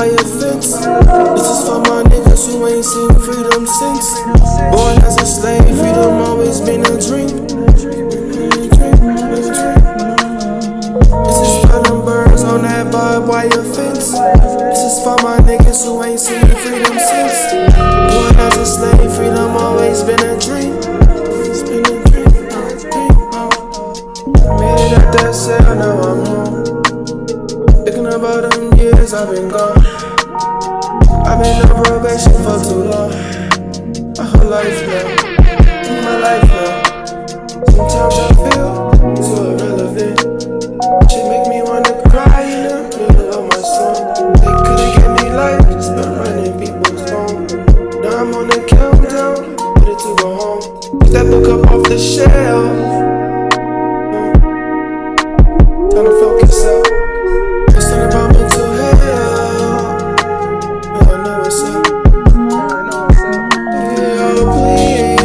wire fence. This is for my niggas who ain't seen freedom since. Born as a slave, freedom always been a dream. This is for them birds on that barbed wire fence. This is for my niggas who ain't seen freedom since. Born as a slave, freedom always been a dream. Made it out that cell, now I'm home. Thinking about them years I've been gone. I've been on probation for too long. My whole life now, my life now. Sometimes I feel so irrelevant. She make me wanna cry in the middle of my song. They couldn't get me life, just been running people's home. Now I'm on the countdown, ready to go home. Pick that book up off the shelf. Time to focus up. It's not about mental health. I know what's up. Yo, please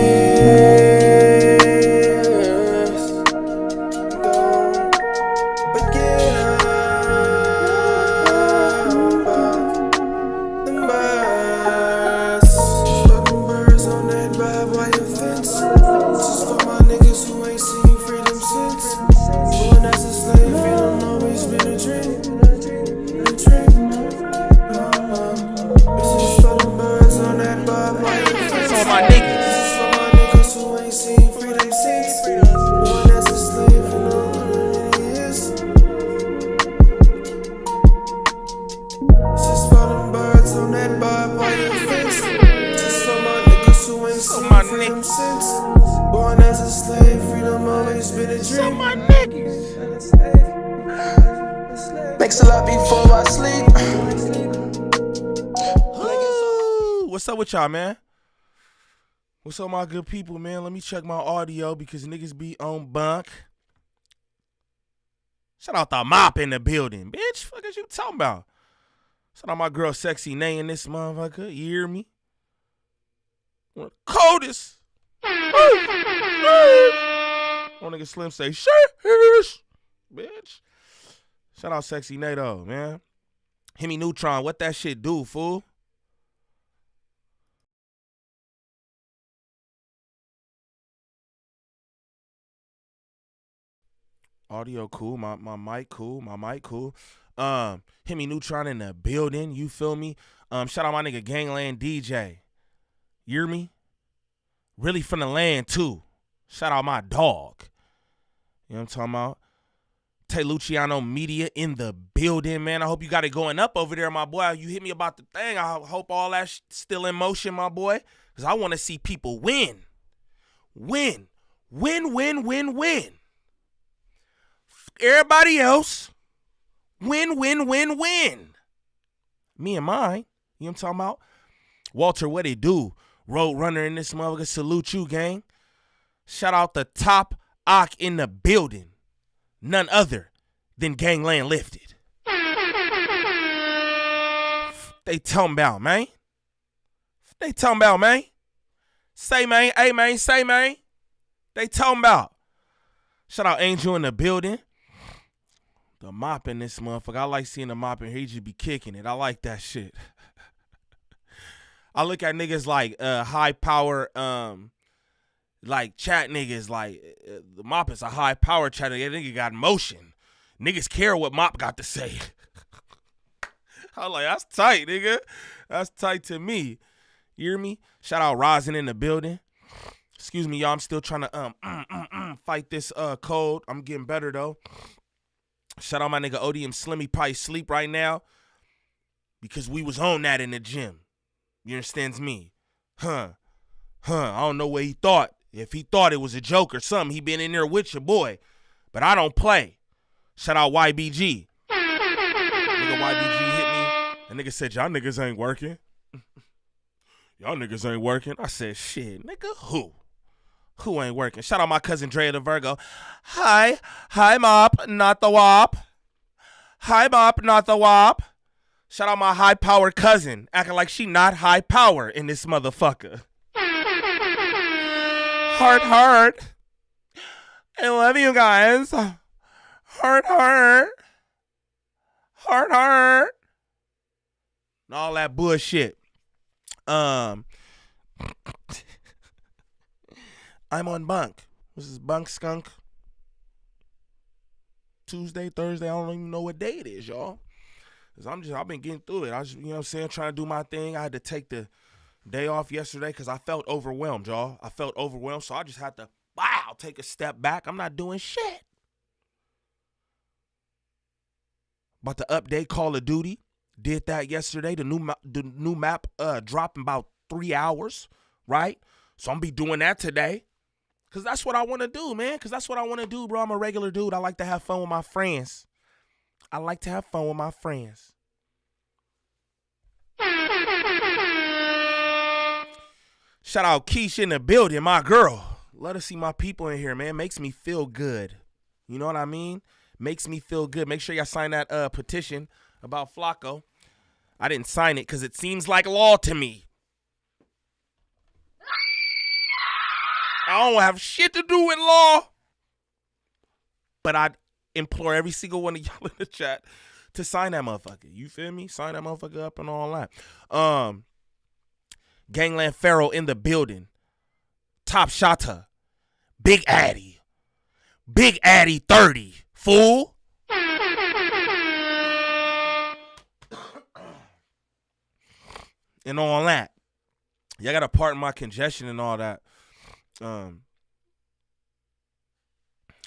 don't forget about them birds. Fucking birds on that barbed wire fence. This is for my niggas who ain't seen freedom since. Born as a slave, freedom always been a dream. This is for the birds on that barbed wire fence. It's all my niggas. This is for my niggas who ain't seen freedom since. Born as a slave, you know what it is. This is for them birds on that barbed wire fence. This is for my niggas who ain't seen freedom since. Born as a slave, freedom always been a dream. So my niggas. Makes a lot before I sleep. Ooh, what's up with y'all, man? What's up, my good people, man? Let me check my audio because niggas be on bunk. Shout out the mop in the building, bitch. Fuck is you talking about? Shout out my girl Sexy Nay in this motherfucker. You hear me? One of the coldest. One nigga Slim say, sheesh, bitch. Shout out Sexy Nay though, man. Hit me Neutron, what that shit do, fool? Audio cool, my mic cool, hit me Neutron in the building, you feel me? Shout out my nigga Gvnglvnd DJ. You hear me? Really from the land too. Shout out my dog. You know what I'm talking about? Tay Luciano Media in the building, man. I hope you got it going up over there, my boy. You hit me about the thing. I hope all that still in motion, my boy. Because I want to see people win. Win. Everybody else, win. Me and mine, you know what I'm talking about? Walter, what it do? Road runner in this motherfucker. Salute you, gang. Shout out the top Ock in the building. None other than Gangland Lifted. They talking about, man. Say, man. Hey, man. Say, man. They talking about. Shout out Angel in the building. The mop in this motherfucker. I like seeing the mop in here. He just be kicking it. I like that shit. I look at niggas like high power, like chat niggas, like the mop is a high power chat. That nigga got motion. Niggas care what mop got to say. I was like, that's tight, nigga. That's tight to me. You hear me? Shout out Rosin in the building. Excuse me, y'all. I'm still trying to fight this cold. I'm getting better though. Shout out my nigga Odium Slimmy, probably sleep right now because we was on that in the gym. You understands me? I don't know what he thought. If he thought it was a joke or something, he been in there with your boy. But I don't play. Shout out YBG. Nigga YBG hit me. And nigga said, y'all niggas ain't working. Y'all niggas ain't working. I said, shit, nigga, who? Who ain't working? Shout out my cousin Drea the Virgo. Hi, mop, not the wop. Hi, mop, not the wop. Shout out my high power cousin, acting like she not high power in this motherfucker. Heart. I love you guys. Heart. and all that bullshit. I'm on bunk. This is bunk skunk. Tuesday, Thursday, I don't even know what day it is, y'all. Cause I've been getting through it. I just, you know what I'm saying, trying to do my thing. I had to take the day off yesterday because I felt overwhelmed, y'all. I felt overwhelmed, so I just had to, take a step back. I'm not doing shit. About to update Call of Duty. Did that yesterday. The new map dropped in about 3 hours, right? So I'm going to be doing that today. Because that's what I want to do, man. Because that's what I want to do, bro. I'm a regular dude. I like to have fun with my friends. Shout out Keisha in the building, my girl. Let us see my people in here, man. Makes me feel good. You know what I mean? Makes me feel good. Make sure y'all sign that petition about Flacco. I didn't sign it because it seems like law to me. I don't have shit to do with law. But I implore every single one of y'all in the chat to sign that motherfucker. You feel me? Sign that motherfucker up and all that. Gangland Pharaoh in the building. Top shotter. Big Addy 30. Fool. And all that. Y'all gotta pardon my congestion and all that.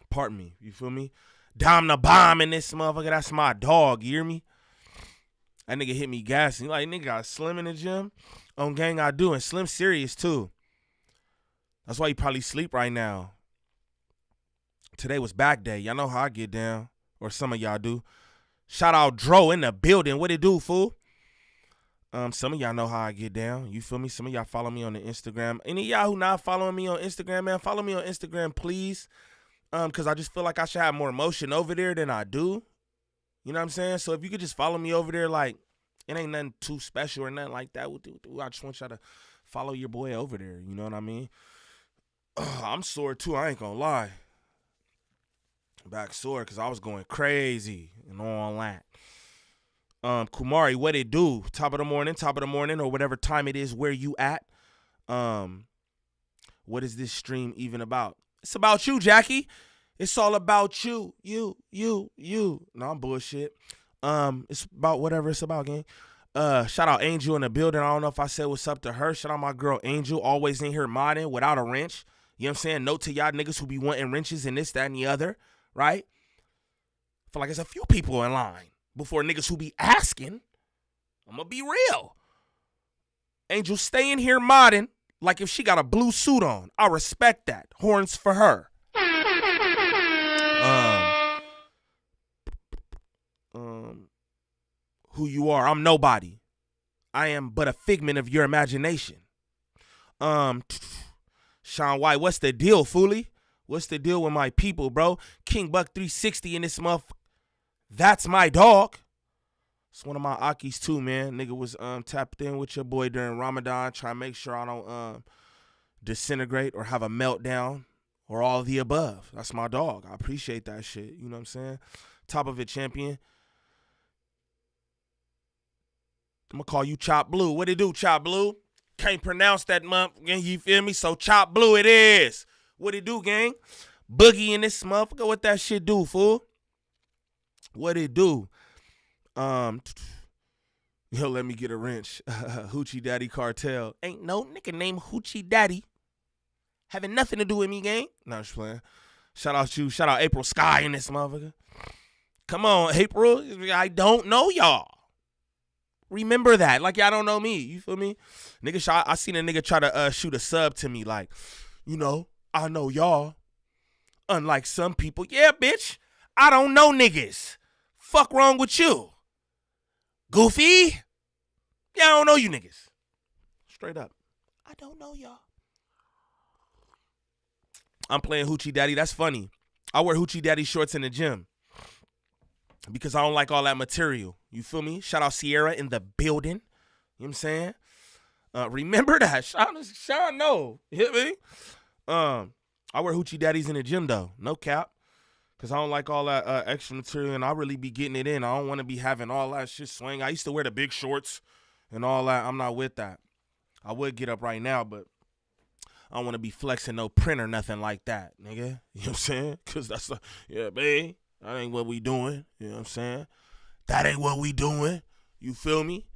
Pardon me. You feel me? Dom the bomb in this motherfucker. That's my dog. You hear me? That nigga hit me gassing. Like, nigga got Slim in the gym. On gang, I do. And Slim serious, too. That's why he probably sleep right now. Today was back day. Y'all know how I get down. Or some of y'all do. Shout out Dro in the building. What it do, fool? Some of y'all know how I get down. You feel me? Some of y'all follow me on the Instagram. Any of y'all who not following me on Instagram, man, follow me on Instagram, please. Because I just feel like I should have more emotion over there than I do. You know what I'm saying? So if you could just follow me over there, like, it ain't nothing too special or nothing like that. I just want y'all to follow your boy over there. You know what I mean? I'm sore, too. I ain't going to lie. Back sore because I was going crazy and all that. Kumari, what it do? Top of the morning, or whatever time it is where you at. What is this stream even about? It's about you, Jackie. It's all about you. You. No, I'm bullshit. It's about whatever it's about, gang. Shout out Angel in the building. I don't know if I said what's up to her. Shout out my girl Angel, always in here modding without a wrench. You know what I'm saying? Note to y'all niggas who be wanting wrenches and this, that, and the other, right? I feel like there's a few people in line before niggas who be asking. I'm gonna be real. Angel, stay in here modding like if she got a blue suit on. I respect that. Horns for her. Who you are. I'm nobody. I am but a figment of your imagination. Sean White, what's the deal, foolie? What's the deal with my people, bro? King Buck 360 in this month. That's my dog. It's one of my Akis too, man. Nigga was tapped in with your boy during Ramadan, trying to make sure I don't disintegrate or have a meltdown or all of the above. That's my dog. I appreciate that shit. You know what I'm saying? Top of it, champion. I'm going to call you Chop Blue. What it do, Chop Blue? Can't pronounce that month, you feel me? So Chop Blue it is. What it do, gang? Boogie in this motherfucker. What that shit do, fool? What it do? Yo, let me get a wrench. Hoochie Daddy Cartel. Ain't no nigga named Hoochie Daddy having nothing to do with me, gang. No, I'm just playing. Shout out you. Shout out April Sky in this motherfucker. Come on, April. I don't know y'all. Remember that. Like y'all don't know me. You feel me? Nigga, I seen a nigga try to shoot a sub to me like, you know, I know y'all. Unlike some people. Yeah, bitch. I don't know niggas. Fuck wrong with you? Goofy? Yeah, I don't know you niggas. Straight up. I don't know y'all. I'm playing Hoochie Daddy. That's funny. I wear Hoochie Daddy shorts in the gym because I don't like all that material. You feel me? Shout out Sierra in the building. You know what I'm saying? Remember that. Shout out, no. You hit me? I wear Hoochie Daddies in the gym, though. No cap. Because I don't like all that extra material, and I really be getting it in. I don't want to be having all that shit swing. I used to wear the big shorts. and all that. I'm not with that. I would get up right now, but I don't want to be flexing no print or nothing like that, nigga. You know what I'm saying? Because that's, yeah, babe, that ain't what we doing. You know what I'm saying? That ain't what we doing. You feel me?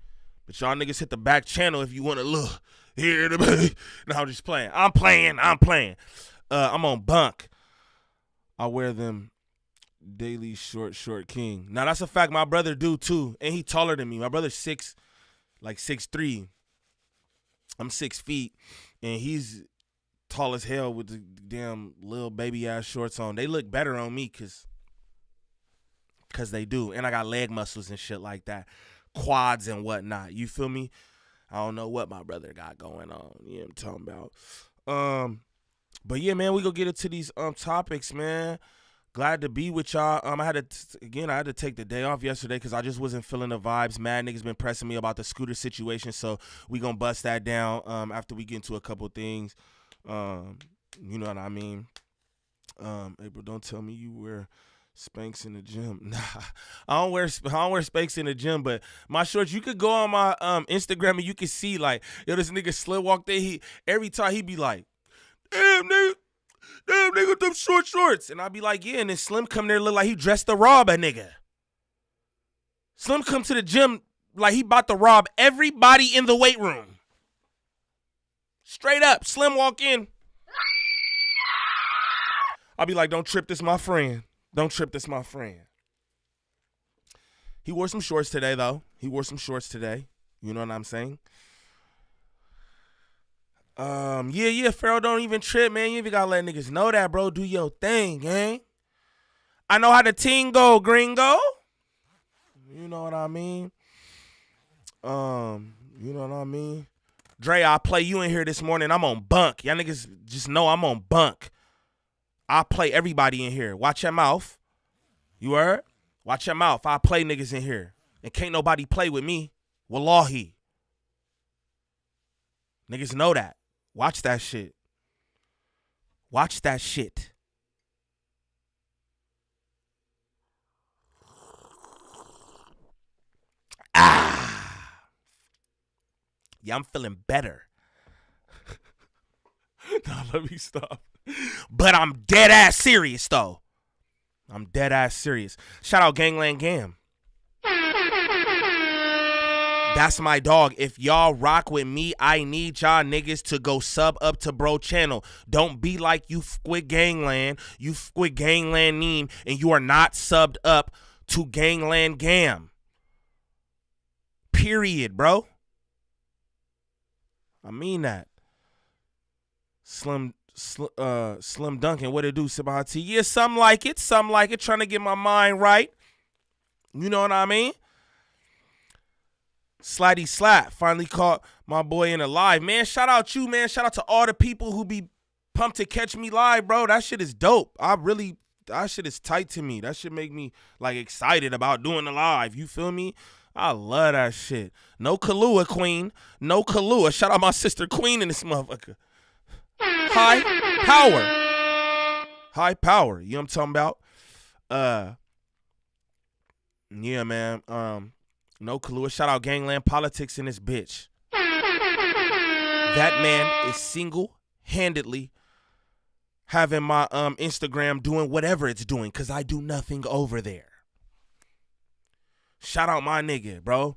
But y'all niggas hit the back channel if you want to look. Here the baby. No, I'm just playing. I'm playing. I'm on bunk. I wear them daily short king. Now, that's a fact my brother do, too. And he taller than me. My brother's 6'3". I'm 6 feet. And he's tall as hell with the damn little baby-ass shorts on. They look better on me because they do. And I got leg muscles and shit like that. Quads and whatnot. You feel me? I don't know what my brother got going on. You know what I'm talking about. But yeah, man, we gonna get into these topics, man. Glad to be with y'all. I had to take the day off yesterday because I just wasn't feeling the vibes. Mad niggas been pressing me about the scooter situation, so we gonna bust that down after we get into a couple things. You know what I mean? April, don't tell me you wear Spanx in the gym. Nah, I don't wear Spanx in the gym, but my shorts, you could go on my Instagram and you can see, like, yo, this nigga Slim walked in, every time he be like, damn nigga, them shorts. And I be like, yeah, and then Slim come there look like he dressed to rob a nigga. Slim come to the gym like he about to rob everybody in the weight room. Straight up, Slim walk in. I'll be like, don't trip, this my friend. Don't trip, this my friend. He wore some shorts today, though. You know what I'm saying? Yeah, Pharaoh, don't even trip, man. You even gotta let niggas know that, bro. Do your thing, gang. I know how the team go, gringo. You know what I mean? Dre, I play you in here this morning. I'm on bunk. Y'all niggas just know I'm on bunk. I play everybody in here. Watch your mouth. You heard? Watch your mouth. I play niggas in here. And can't nobody play with me. Wallahi. Niggas know that. Watch that shit. Yeah, I'm feeling better. Nah, let me stop. But I'm dead ass serious, though. Shout out Gvnglvnd Niem. That's my dog. If y'all rock with me, I need y'all niggas to go sub up to bro channel. Don't be like you with Gangland. You with Gvnglvnd Niem, and you are not subbed up to Gvnglvnd Niem. Period, bro. I mean that. Slim Duncan, what it do, Sabati? Yeah, something like it. Trying to get my mind right. You know what I mean? Slidey Slap finally caught my boy in a live. Man, shout out you, man. Shout out to all the people who be pumped to catch me live, bro. That shit is dope. That shit is tight to me. That shit make me, like, excited about doing the live. You feel me? I love that shit. No Kahlua, Queen. No Kahlua. Shout out my sister Queen in this motherfucker. High power. You know what I'm talking about? Yeah, man. No Kahlua. Shout out Gangland Politics in this bitch. That man is single-handedly having my Instagram doing whatever it's doing, because I do nothing over there. Shout out my nigga, bro.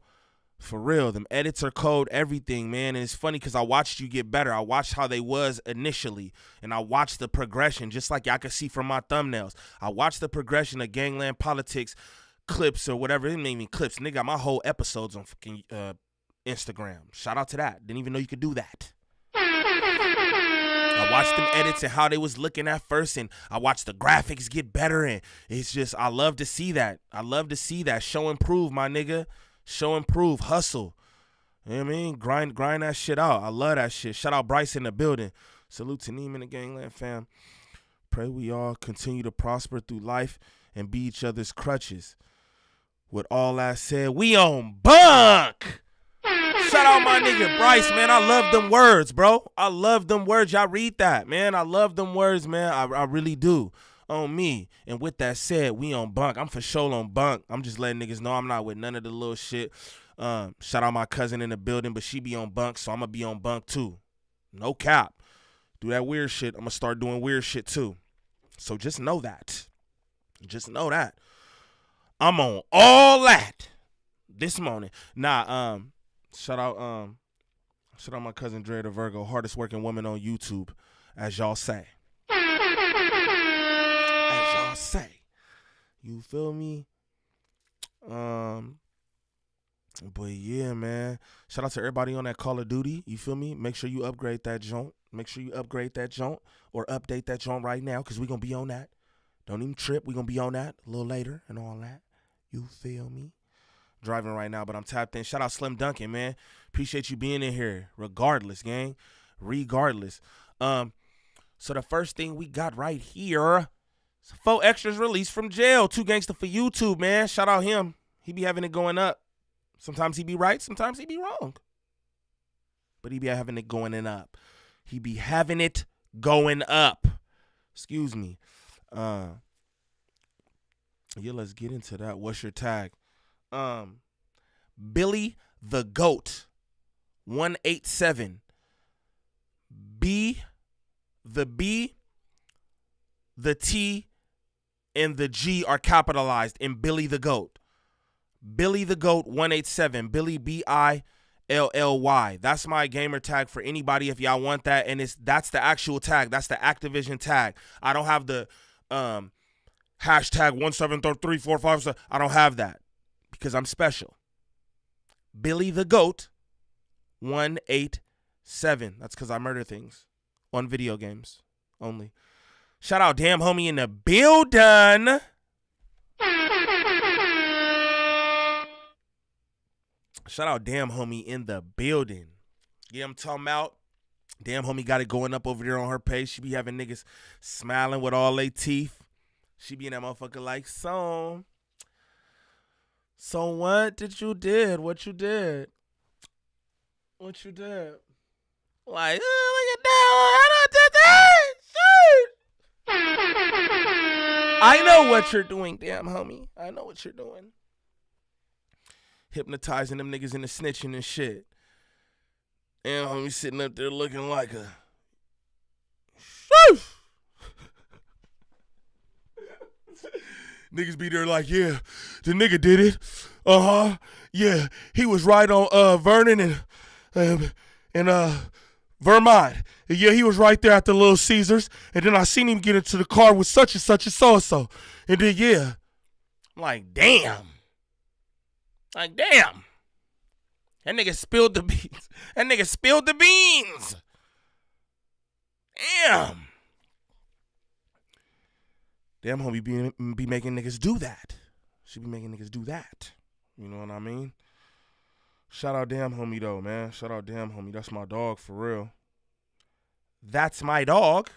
For real, them edits are cold, everything, man. And it's funny because I watched you get better. I watched how they was initially, and I watched the progression, just like y'all can see from my thumbnails. I watched the progression of Gangland Politics clips or whatever. It ain't even clips. Nigga got my whole episodes on fucking Instagram. Shout out to that. Didn't even know you could do that. I watched them edits and how they was looking at first, and I watched the graphics get better, and it's just, I love to see that. Show and prove, my nigga. Show and prove. Hustle. You know what I mean? Grind that shit out. I love that shit. Shout out Bryce in the building. Salute to Niem and the Gangland fam. Pray we all continue to prosper through life and be each other's crutches. With all that said, we on bunk. Shout out my nigga Bryce, man. I love them words, bro. I love them words. Y'all read that, man. I love them words, man. I really do. On me. And with that said, we on bunk. I'm for sure on bunk. I'm just letting niggas know I'm not with none of the little shit. Shout out my cousin in the building, but she be on bunk, so I'm going to be on bunk too. No cap. Do that weird shit. I'm going to start doing weird shit too. So just know that. Just know that. I'm on all that this morning. Nah, shout out my cousin Dre the Virgo, hardest working woman on YouTube, as y'all say. As y'all say. You feel me? But yeah, man. Shout out to everybody on that Call of Duty. You feel me? Make sure you upgrade that joint. Make sure you upgrade that joint or update that joint right now, because we're going to be on that. Don't even trip. We're going to be on that a little later and all that. You feel me? Driving right now, but I'm tapped in. Shout out Slim Duncan, man. Appreciate you being in here. Regardless, gang. Regardless. So the first thing we got right here is Faux Extra's released from jail. 2 Gangsta for YouTube, man. Shout out him. He be having it going up. Sometimes he be right, sometimes he be wrong. But he be having it going up. He be having it going up. Excuse me. Yeah, let's get into that. What's your tag? Billy the Goat 187. The B, the T, and the G are capitalized in Billy the Goat. Billy the Goat 187. Billy BILLY. That's my gamer tag for anybody if y'all want that. And that's the actual tag. That's the Activision tag. I don't have the hashtag 17345. I don't have that because I'm special. Billy the Goat 187. That's because I murder things on video games only. Shout out Damn Homie in the building. Shout out Damn Homie in the building. Yeah, I'm talking about. Damn Homie got it going up over there on her page. She be having niggas smiling with all they teeth. She be in that motherfucker like, so what did you did? What you did? What you did? Like, oh, look at that. I done did that. Shit. I know what you're doing, Damn Homie. I know what you're doing. Hypnotizing them niggas into snitching and shit. And homie sitting up there looking like a niggas be there like, yeah, the nigga did it. Yeah, he was right on Vernon and Vermont. Yeah, he was right there at the Little Caesars. And then I seen him get into the car with such and such and so-and-so. And then, yeah. I'm like, damn. Like, damn. That nigga spilled the beans. That nigga spilled the beans. Damn. Damn homie be making niggas do that. She be making niggas do that. You know what I mean? Shout out Damn Homie though, man. Shout out Damn Homie. That's my dog for real. That's my dog.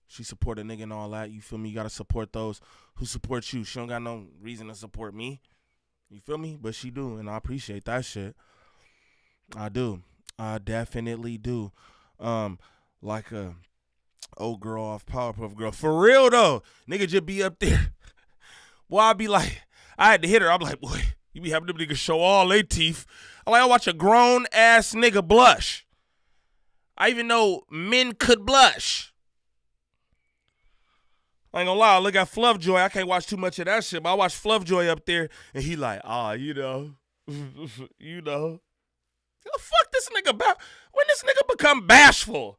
She support a nigga and all that. You feel me? You gotta support those who support you. She don't got no reason to support me. You feel me? But she do, and I appreciate that shit. I do. I definitely do. Like a old girl off Powerpuff Girl. For real though. Nigga just be up there. Boy, I be like, I had to hit her. I'm like, boy, you be having them niggas show all they teeth. I watch a grown ass nigga blush. I even know men could blush. I ain't gonna lie, I look at Fluffjoy. I can't watch too much of that shit, but I watch Fluffjoy up there, and he like, you know. You know. The fuck this nigga when this nigga become bashful?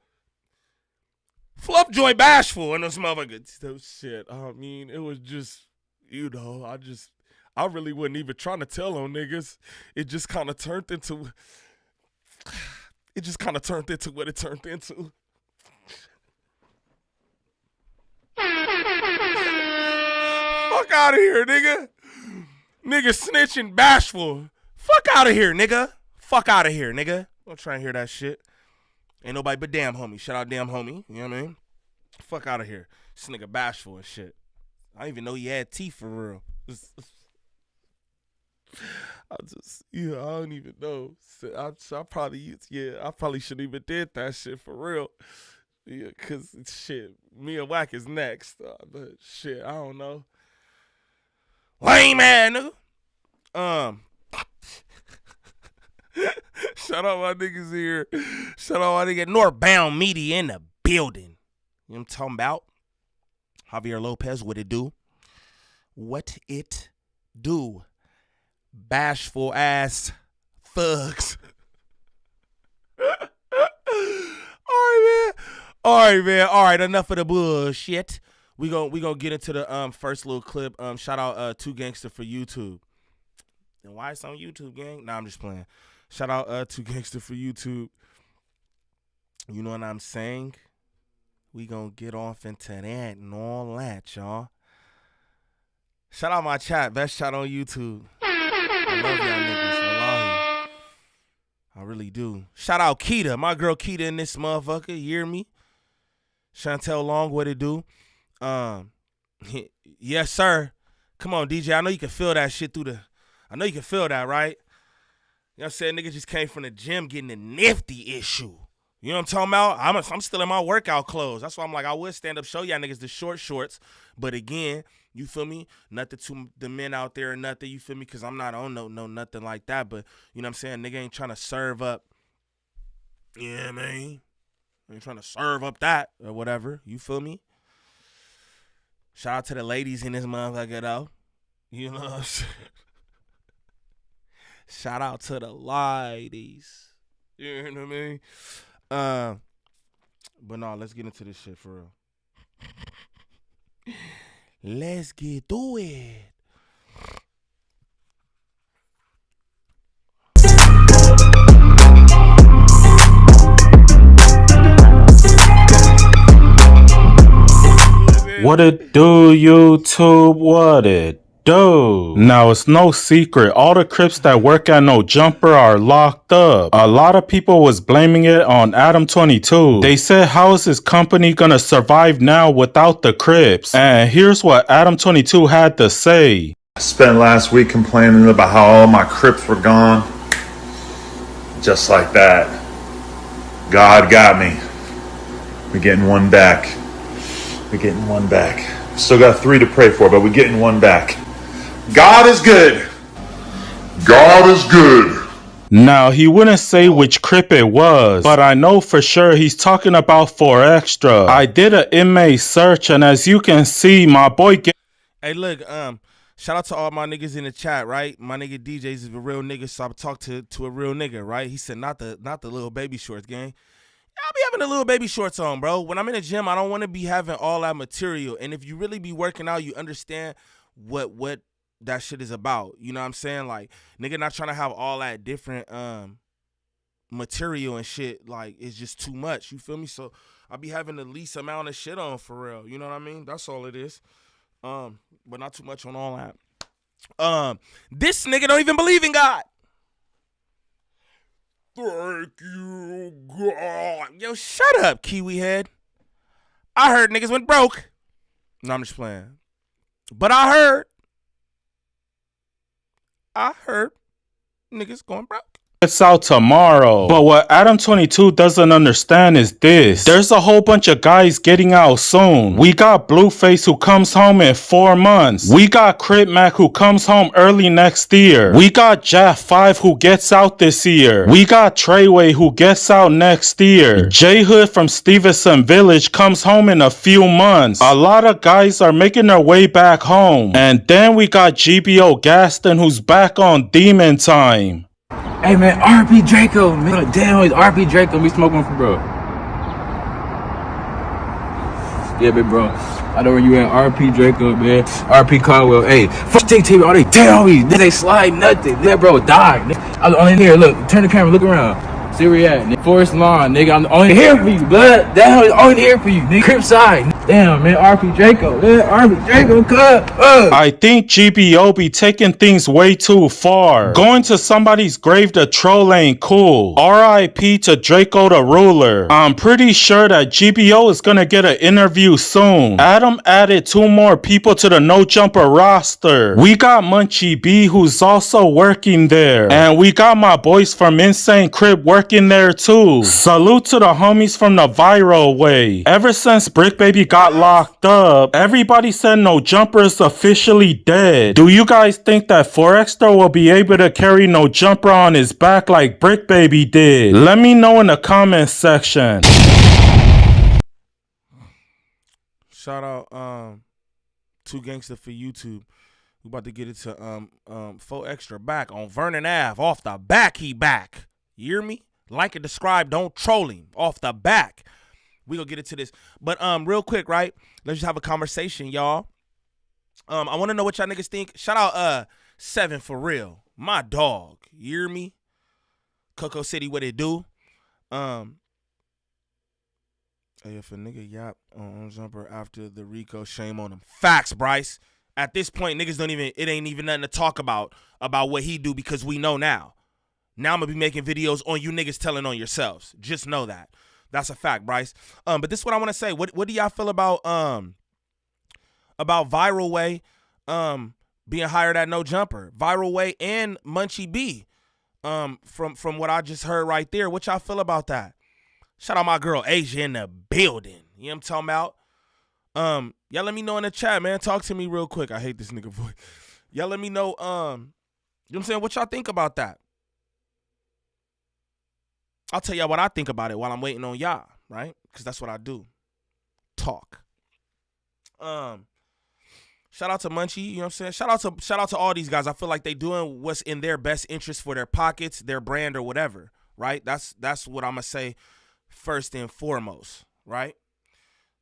Fluffjoy bashful and this motherfucker. So shit, I mean, it was just, you know, I really wasn't even trying to tell on niggas. It just kind of turned into what it turned into. Fuck out of here, nigga. Nigga snitching bashful. Fuck out of here, nigga. Fuck out of here, nigga. Don't try and hear that shit. Ain't nobody but Damn Homie. Shout out Damn Homie. You know what I mean? Fuck out of here. This nigga bashful and shit. I didn't even know he had teeth for real. I don't even know. I probably shouldn't even did that shit for real. Yeah, cause shit, Mia Whack is next. But shit, I don't know. Lame man, nigga. Shout out my niggas here. Shout out my nigga Northbound Media in the building. You know what I'm talking about? Javier Lopez, what it do? What it do? Bashful ass thugs. All right, enough of the bullshit. We gonna get into the first little clip. Shout out 2 Gangster for YouTube. And why it's on YouTube, gang? Nah, I'm just playing. Shout out 2 Gangster for YouTube. You know what I'm saying? We gonna get off into that and all that, y'all. Shout out my chat. Best chat on YouTube. I love y'all niggas. I love you. I really do. Shout out Keita. My girl Keita in this motherfucker. You hear me? Chantel Long, what it do? Yes, sir. Come on, DJ. I know you can feel that shit through the... I know you can feel that, right? You know what I'm saying? Nigga just came from the gym getting a nifty issue. You know what I'm talking about? I'm still in my workout clothes. That's why I'm like, I would stand up, show y'all niggas the short shorts. But again, you feel me? Nothing to the men out there or nothing, you feel me? Because I'm not on no nothing like that. But, you know what I'm saying? Nigga ain't trying to serve up. Yeah, man. Ain't trying to serve up that or whatever. You feel me? Shout out to the ladies in this motherfucker, though. You know what I'm saying? Shout out to the ladies. You know what I mean? But no, let's get into this shit for real. Let's get to it. What it do, YouTube? What it do? Now, it's no secret. All the Crips that work at No Jumper are locked up. A lot of people was blaming it on Adam 22. They said, how is his company gonna survive now without the Crips? And here's what Adam 22 had to say. I spent last week complaining about how all my Crips were gone. Just like that. God got me. We're getting one back. We're getting one back. Still got 3 to pray for, but we're getting one back. God is good. God is good. Now, he wouldn't say which Crip it was, but I know for sure he's talking about Faux Extra. I did an inmate search, and as you can see, my boy... Hey, look, shout out to all my niggas in the chat, right? My nigga DJs is a real nigga, so I talk to a real nigga, right? He said, not the little baby shorts, gang. I'll be having the little baby shorts on, bro. When I'm in the gym, I don't want to be having all that material. And if you really be working out, you understand what that shit is about. You know what I'm saying? Like, nigga not trying to have all that different material and shit. Like, it's just too much. You feel me? So I'll be having the least amount of shit on for real. You know what I mean? That's all it is. But not too much on all that. This nigga don't even believe in God. Thank you, God. Yo, shut up, Kiwi head. I heard niggas went broke. No, I'm just playing. But I heard niggas going broke. It's out tomorrow. But what Adam 22 doesn't understand is this. There's a whole bunch of guys getting out soon. We got Blueface who comes home in 4 months. We got Crip Mac who comes home early next year. We got Jaff 5 who gets out this year. We got Treyway who gets out next year. J Hood from Stevenson Village comes home in a few months. A lot of guys are making their way back home. And then we got GBO Gaston who's back on Demon Time. Hey man, RP Draco, man. Damn, it's RP Draco. We smoking for bro. Yeah, big bro. I know where you at. RP Draco, man. RP Caldwell. Hey, fuck TV. All they tell me. They slide nothing. That bro died. I was only here. Look, turn the camera. Look around. See where you at, nigga. Forest Lawn, nigga. I'm only here for you, bud. Damn, I'm only here for you, nigga. Crip side. Damn, man. RP Draco. Man, RP Draco, cut. I think GBO be taking things way too far. Going to somebody's grave to troll ain't cool. R.I.P. to Draco the Ruler. I'm pretty sure that GBO is gonna get an interview soon. Adam added 2 more people to the No Jumper roster. We got Munchie B who's also working there. And we got my boys from Insane Crip working there too. Salute to the homies from the Viral Way. Ever since Brick Baby got locked up. Everybody said No Jumper is officially dead. Do you guys think that Faux Extra will be able to carry No Jumper on his back like Brick Baby did? Let me know in the comments section. Shout out Two Gangsta for YouTube. We about to get into Faux Extra back on Vernon Ave. Off the back, he back. You hear me? Like and describe, don't troll him. Off the back. We gonna get into this. But real quick, right? Let's just have a conversation, y'all. I wanna know what y'all niggas think. Shout out 7 for real. My dog. You hear me? Coco City, what it do? Hey, if a nigga yap on Jumper after the Rico, shame on him. Facts, Bryce. At this point, niggas don't even, it ain't even nothing to talk about what he do because we know now. Now I'm going to be making videos on you niggas telling on yourselves. Just know that. That's a fact, Bryce. But this is what I want to say. What do y'all feel about Viral Way being hired at No Jumper? Viral Way and Munchie B from what I just heard right there. What y'all feel about that? Shout out my girl Asia in the building. You know what I'm talking about? Y'all let me know in the chat, man. Talk to me real quick. I hate this nigga voice. Y'all let me know, you know what I'm saying? What y'all think about that? I'll tell y'all what I think about it while I'm waiting on y'all, right? Because that's what I do. Talk. Shout out to Munchie, you know what I'm saying? Shout out to all these guys. I feel like they doing what's in their best interest for their pockets, their brand, or whatever, right? That's what I'm gonna say first and foremost, right?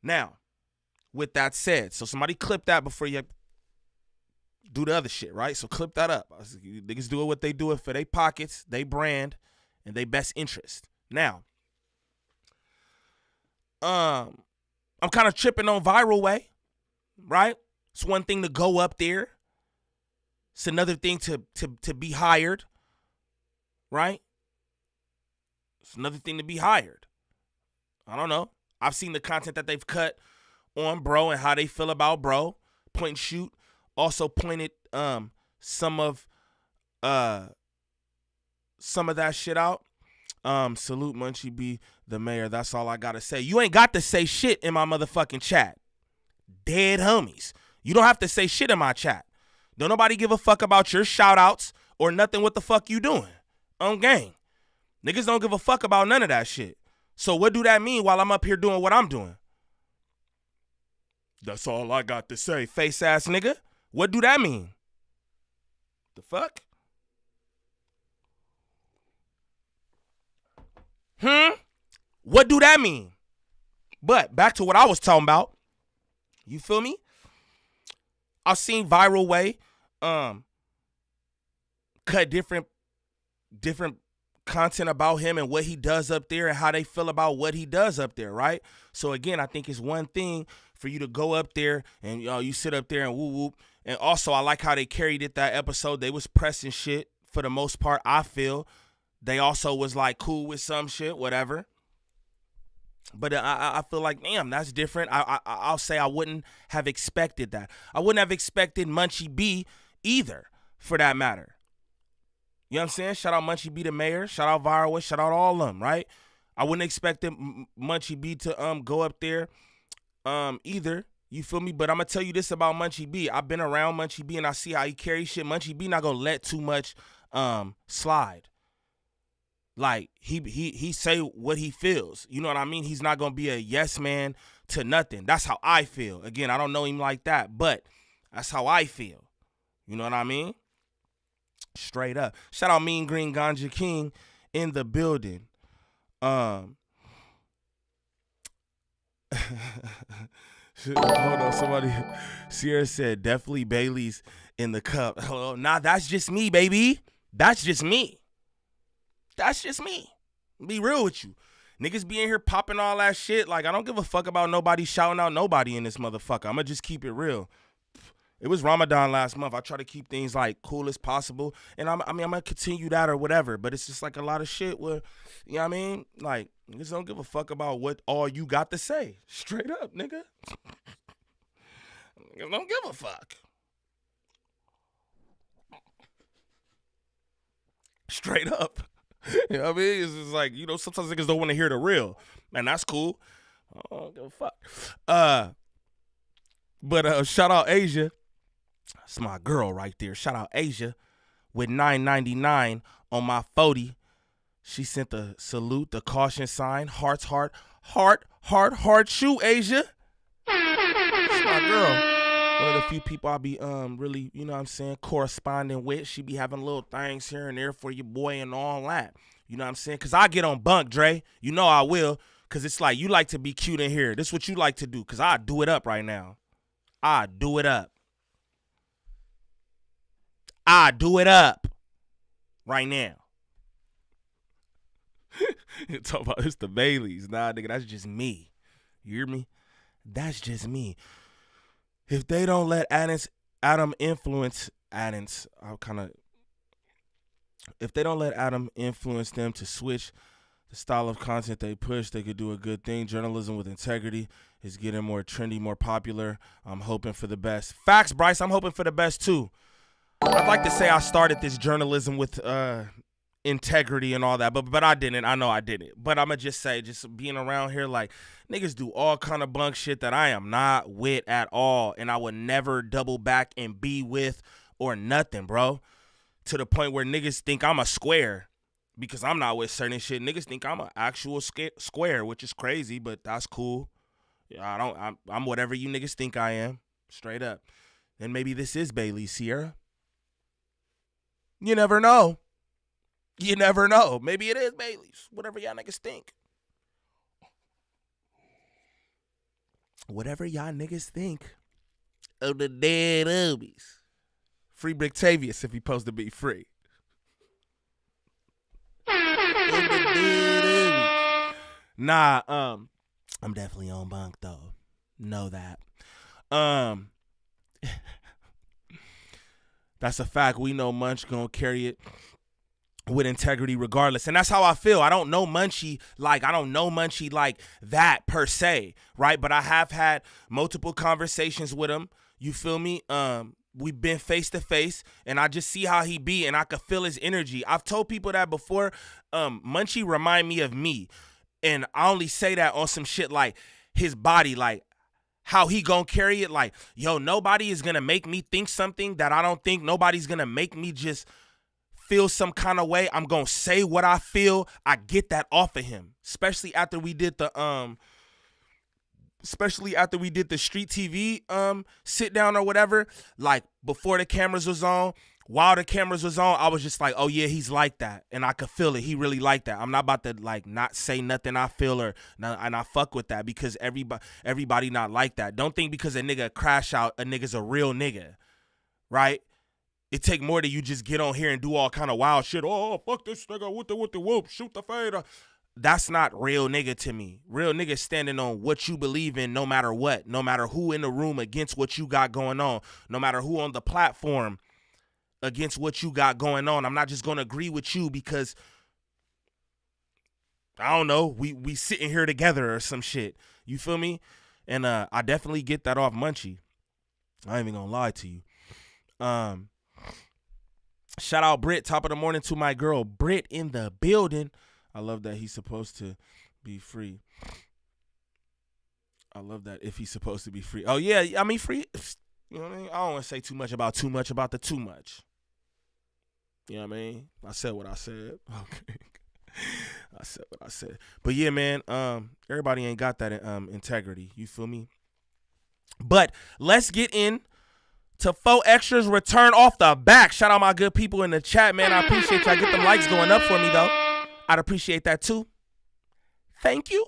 Now, with that said, so somebody clip that before you do the other shit, right? So clip that up. Niggas do what they do it for their pockets, they brand, and they best interest. Now, I'm kind of tripping on Viral Way, right? It's one thing to go up there. It's another thing to be hired, right? It's another thing to be hired. I don't know. I've seen the content that they've cut on Bro and how they feel about Bro. Point and shoot. Also pointed some of that shit out. Salute Munchie B, the mayor. That's all I gotta say. You ain't got to say shit in my motherfucking chat. Dead homies. You don't have to say shit in my chat. Don't nobody give a fuck about your shout outs or nothing. What the fuck you doing? On gang. Niggas don't give a fuck about none of that shit. So what do that mean while I'm up here doing what I'm doing? That's all I got to say, face ass nigga. What do that mean? The fuck? What do that mean? But back to what I was talking about. You feel me? I've seen Viral Way cut different content about him and what he does up there and how they feel about what he does up there, right? So again, I think it's one thing for you to go up there and you sit up there and woo whoop. And also I like how they carried it that episode. They was pressing shit for the most part, I feel. They also was like cool with some shit, whatever. But I feel like, damn, that's different. I'll say I wouldn't have expected that. I wouldn't have expected Munchie B either, for that matter. You know what I'm saying? Shout out Munchie B, the mayor. Shout out Viral Way. Shout out all of them, right? I wouldn't expect Munchie B to go up there either. You feel me? But I'm going to tell you this about Munchie B. I've been around Munchie B and I see how he carries shit. Munchie B not going to let too much slide. Like, he say what he feels. You know what I mean? He's not going to be a yes man to nothing. That's how I feel. Again, I don't know him like that, but that's how I feel. You know what I mean? Straight up. Shout out Mean Green Ganja King in the building. Hold on, somebody. Sierra said, definitely Bailey's in the cup. Hello, nah, that's just me, baby. That's just me. That's just me. Be real with you. Niggas be in here popping all that shit. Like, I don't give a fuck about nobody shouting out nobody in this motherfucker. I'm going to just keep it real. It was Ramadan last month. I try to keep things, like, cool as possible. And I'm going to continue that or whatever. But it's just, like, a lot of shit where, you know what I mean? Like, niggas don't give a fuck about what all you got to say. Straight up, nigga. Niggas don't give a fuck. Straight up. You know what I mean? It's just like, you know, sometimes niggas don't want to hear the real. Man, that's cool. I don't give a fuck. But shout out Asia. That's my girl right there. Shout out Asia with $9.99 on my 40. She sent the salute, the caution sign, heart shoe, Asia. That's my girl. One of the few people I be really, you know what I'm saying, corresponding with. She be having little things here and there for your boy and all that. You know what I'm saying? Because I get on bunk, Dre. You know I will. Because it's like you like to be cute in here. This is what you like to do. Because I do it up right now. I do it up right now. You talk about it's the Baileys. Nah, nigga, that's just me. You hear me? That's just me. If they don't let Adam influence them to switch the style of content they push, they could do a good thing. Journalism with integrity is getting more trendy, more popular. I'm hoping for the best. Facts, Bryce. I'm hoping for the best too. I'd like to say I started this journalism with integrity and all that, but I didn't. I know I didn't. But I'm gonna just say, just being around here, like, niggas do all kind of bunk shit that I am not with at all, and I would never double back and be with or nothing, bro. To the point where niggas think I'm a square because I'm not with certain shit. Niggas think I'm an actual square, which is crazy, but that's cool. Yeah, I'm whatever you niggas think I am, straight up. And maybe this is Bailey Sierra. You never know. You never know. Maybe it is Bailey's. Whatever y'all niggas think. Whatever y'all niggas think of the dead ubbies. Free Brictavius if he supposed to be free. Nah, I'm definitely on bunk though. Know that. That's a fact. We know Munch gonna carry it with integrity regardless. And that's how I feel. I don't know Munchie like that per se, right? But I have had multiple conversations with him. You feel me? We've been face to face, and I just see how he be, and I could feel his energy. I've told people that before. Munchie remind me of me, and I only say that on some shit like his body, like how he gonna carry it. Like, yo, nobody is gonna make me think something that I don't think. Nobody's gonna make me just feel some kind of way. I'm gonna say what I feel. I get that off of him, especially after we did the street TV sit down or whatever. Like before the cameras was on, while the cameras was on, I was just like, oh yeah, he's like that, and I could feel it. He really like that. I'm not about to like not say nothing I feel and I fuck with that because everybody not like that. Don't think because a nigga crash out, a nigga's a real nigga, right? It take more than you just get on here and do all kind of wild shit. Oh, fuck this nigga with the whoop, shoot the fader. That's not real nigga to me. Real nigga standing on what you believe in no matter what, no matter who in the room against what you got going on, no matter who on the platform against what you got going on. I'm not just going to agree with you because, I don't know, we sitting here together or some shit. You feel me? And I definitely get that off Munchie. I ain't even going to lie to you. Shout out Britt, top of the morning to my girl Britt in the building. I love that he's supposed to be free. I love that if he's supposed to be free. Oh yeah, I mean free. You know what I mean? I don't want to say too much about the too much. You know what I mean? I said what I said. Okay. I said what I said. But yeah, man, everybody ain't got that integrity. You feel me? But let's get in to Faux Extra's return off the back. Shout out my good people in the chat, man. I appreciate y'all. Get them likes going up for me, though. I'd appreciate that, too. Thank you.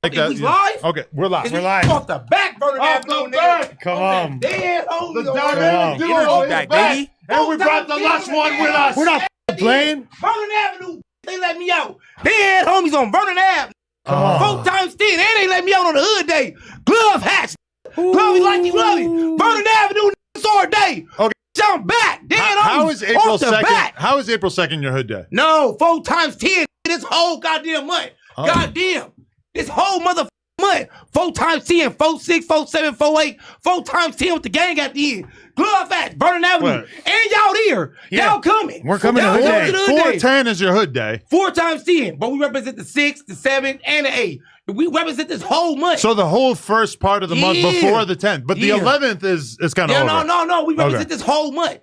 Like that, we live? Okay, we're live. We're live. Off the back, Vernon Avenue, nigga. Come on. Dead homies The on dynamic there. duo is back, back. baby. And we brought the last one with us. We're not playing. Vernon Avenue, they let me out. Dead homies on Vernon Avenue. 4 times 10, and they let me out on the hood day. Glove hats. Glove like you love it. Vernon Avenue, all day. Okay. I'm back. Dead How homies is April off the 2nd? back. How is April 2nd your hood day? No, 4 times 10 this whole goddamn month. Goddamn. This whole motherfucking month. 4 times 10, 4, 6, 4, 7, 4, 8, 4 times 10 with the gang at the end. Glove Hats, Vernon Avenue. What? And y'all here. Yeah. Y'all coming. We're coming to Y'all Hood coming Day. to the Hood Day. 410 is your Hood Day. 4 times 10. But we represent the 6, the 7, and the 8. We represent this whole month. So the whole first part of the month Yeah. before the 10th. But the Yeah. 11th is kind of Yeah, over. no. We represent Okay. this whole month.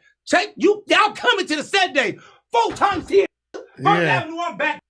Y'all coming to the set day. 4 times 10. Vernon Yeah. Avenue, I'm back.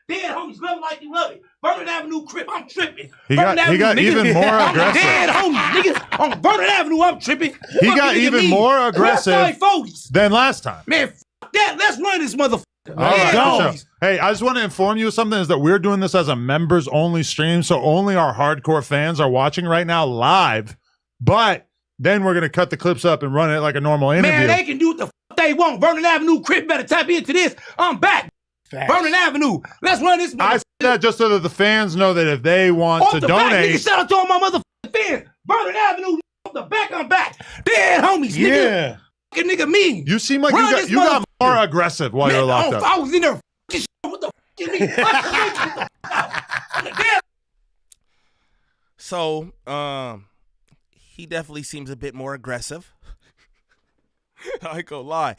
Dead homies, love like you love it. Vernon Avenue, Crip, I'm tripping. He Vernon got Avenue, niggas, even more I'm aggressive. Dead homies, niggas. On Vernon Avenue, I'm tripping. He Fuck got you, nigga, even me. more aggressive West Side 40s. than last time. Man, that. Let's run this motherfucker. All right, Dead for homies. sure. Hey, I just want to inform you of something is that we're doing this as a members only stream, so only our hardcore fans are watching right now live. But then we're gonna cut the clips up and run it like a normal interview. Man, they can do what the they want. Vernon Avenue, Crip better tap into this. I'm back. Vernon Avenue. Let's run this I motherfucker. said that just so that the fans know that if they want Off to the back, donate, nigga, shout out to all my motherfucking fans. Vernon Avenue, off the back, I'm back. Dead homies, nigga. Fucking nigga me. you seem like Run this you got motherfucker. more aggressive while you were locked up. I was in there fucking shit. What the fuck you mean? Damn. So, he definitely seems a bit more aggressive. I ain't gonna lie.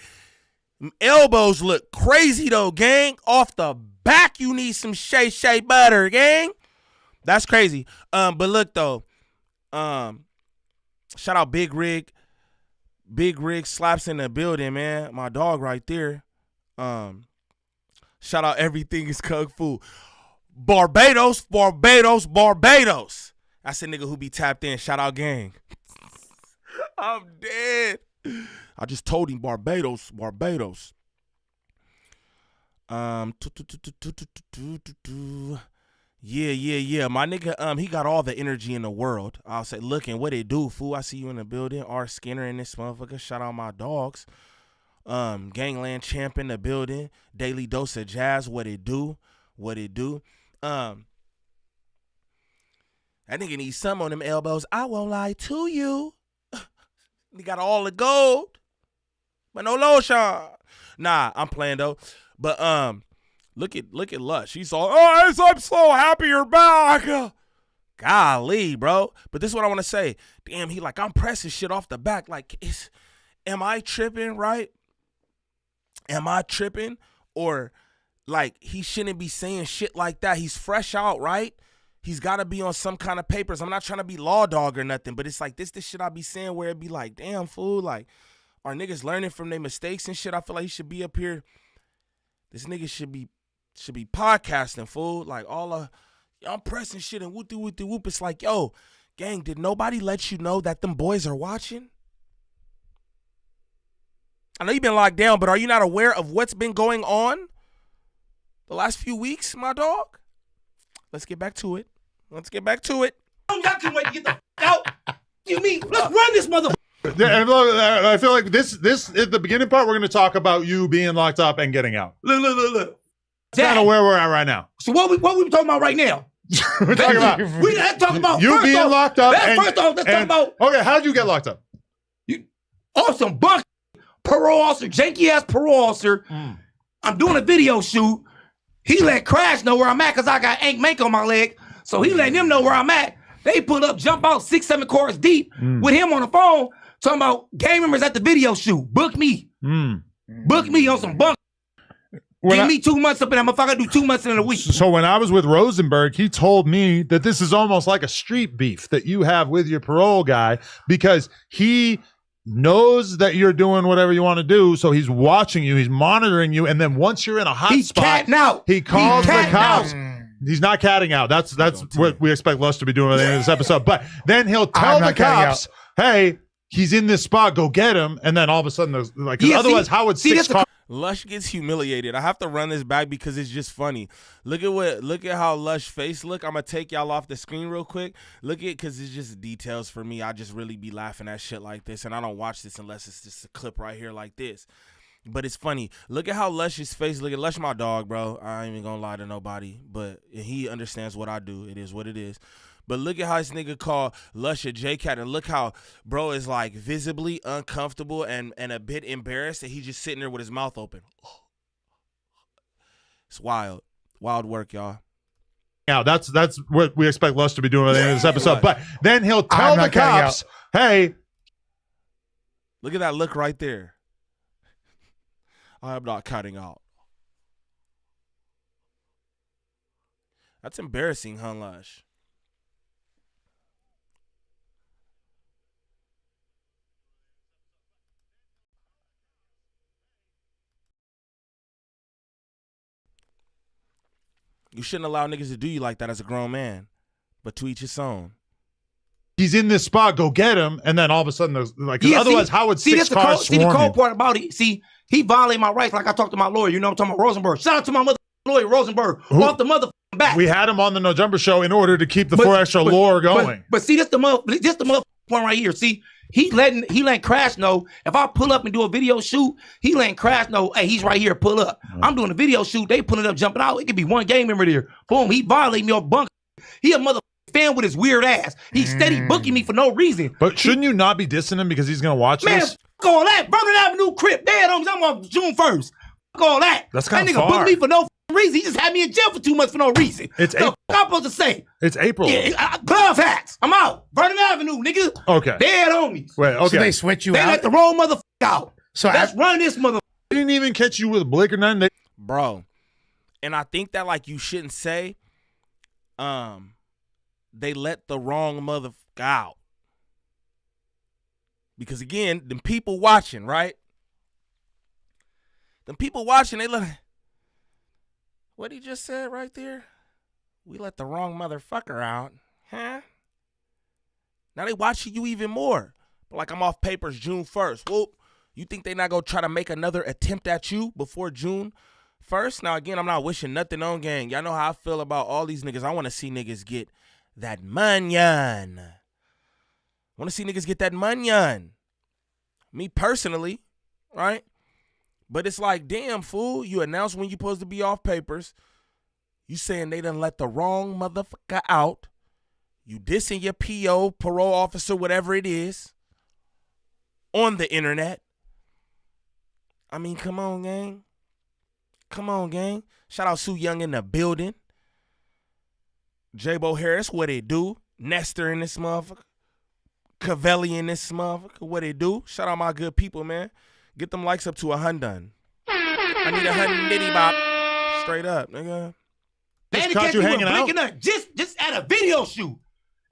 Elbows look crazy though, gang. Off the back, you need some shea butter, gang. That's crazy. But look though, shout out Big Rig. Big Rig slaps in the building, man. My dog right there. Shout out Everything is Kung Fu. Barbados. That's a nigga who be tapped in. Shout out gang. I'm dead. I just told him Barbados. Yeah. My nigga, he got all the energy in the world. I'll say, looking what it do, fool. I see you in the building. R Skinner in this motherfucker. Shout out my dogs. Gangland Champ in the building. Daily Dose of Jazz. What it do? That nigga needs some on them elbows. I won't lie to you. He got all the gold, but no lotion. Nah, I'm playing though. But look at Lush. He's all, I'm so happy you're back. Golly, bro. But this is what I want to say. Damn, he like, I'm pressing shit off the back. Like, am I tripping, right? Am I tripping? Or like he shouldn't be saying shit like that. He's fresh out, right? He's got to be on some kind of papers. I'm not trying to be law dog or nothing, but it's like this shit I be saying where it be like, damn, fool, like, are niggas learning from their mistakes and shit? I feel like he should be up here. This nigga should be podcasting, fool. Like, I'm pressing shit and whoop. It's like, yo, gang, did nobody let you know that them boys are watching? I know you've been locked down, but are you not aware of what's been going on the last few weeks, my dog? Let's get back to it. Y'all can't wait to get the out. You mean, let's run this motherfucker. Yeah, and look, I feel like this at the beginning part, we're going to talk about you being locked up and getting out. Look. That's kind of where we're at right now. So what we talking about right now? We're talking about We have to talk about you first being off, locked up. Let's talk about Okay, how did you get locked up? awesome buck parole officer, janky ass parole officer. I'm doing a video shoot. He let Crash know where I'm at because I got Ank Mank on my leg. So he letting him know where I'm at. They pull up, jump out 6-7 cars deep with him on the phone, talking about gang members at the video shoot. Book me. Book me on some bunk. Give me 2 months up in that motherfucker. I do 2 months in a week. So when I was with Rosenberg, he told me that this is almost like a street beef that you have with your parole guy because he knows that you're doing whatever you want to do, so he's watching you, he's monitoring you, and then once you're in a hot He's spot, catting out. he calls the catting cops. out. He's not catting out. That's what we expect Lush to be doing at the end of this episode. But then he'll tell the cops, "Hey, he's in this spot. Go get him." And then all of a sudden, there's like, 'cause otherwise, how would six cars? Lush gets humiliated. I have to run this back because it's just funny. Look at how Lush face look. I'm gonna take y'all off the screen real quick. Look at, because it's just details for me. I just really be laughing at shit like this, and I don't watch this unless it's just a clip right here like this. But it's funny. Look at how Lush's face. Look at Lush, my dog, bro. I ain't even gonna lie to nobody, but he understands what I do. It is what it is. But look at how this nigga called Lush a J-Cat, and look how bro is like visibly uncomfortable and a bit embarrassed that he's just sitting there with his mouth open. It's wild. Wild work, y'all. out. That's what we expect Lush to be doing at the end of this episode. But then he'll tell the cops, hey. Look at that look right there. I am not cutting out. That's embarrassing, huh, Lush? You shouldn't allow niggas to do you like that as a grown man, but to each his own. He's in this spot, go get him, and then all of a sudden, otherwise, how would 6 cars swarm the cold part about it, he violated my rights like I talked to my lawyer, you know what I'm talking about, Rosenberg. Shout out to my lawyer, Rosenberg, off the motherfucking back. We had him on the No Jumper Show in order to keep the Faux Extra lore going. But see, this the motherfucking point right here, see? He letting Crash know if I pull up and do a video shoot, he letting Crash know, hey, he's right here, pull up. I'm doing a video shoot, they pulling up, jumping out. It could be one gang member there. Boom, he violated me off bunk. He a motherfucking fan with his weird ass. He's steady booking me for no reason. But shouldn't you not be dissing him because he's gonna watch this? Man, fuck all that. Vernon Avenue Crip, dead homies. I'm on June 1st. Fuck all that. That's kind of far. That nigga booked me for no reason. He just had me in jail for 2 months for no reason. It's April. What I'm supposed to say? It's April. Yeah, glove hats. I'm out. Vernon Avenue, nigga. Okay. Dead homies. Wait, okay. So they switch you They out? let the wrong motherfucker out. So let's run this motherfucker. They didn't even catch you with a blick or nothing. Bro, and I think that like you shouldn't say, they let the wrong motherfucker out. Because again, them people watching, right? Them people watching, they look. What he just said right there? We let the wrong motherfucker out, huh? Now they watching you even more. But like I'm off papers June 1st. Whoop. You think they not gonna try to make another attempt at you before June 1st? Now again, I'm not wishing nothing on gang. Y'all know how I feel about all these niggas. I want to see niggas get that munyan. I want to see niggas get that munyan. Me personally, right? But it's like, damn, fool, you announce when you supposed to be off papers. You saying they done let the wrong motherfucker out. You dissing your PO, parole officer, whatever it is, on the internet. I mean, come on, gang. Come on, gang. Shout out Sue Young in the building. J-Bo Harris, what it do? Nestor in this motherfucker. Cavelli in this motherfucker, what it do? Shout out my good people, man. Get them likes up to 100. I need 100 bop. Straight up, nigga. They caught you hanging out? Just at a video shoot.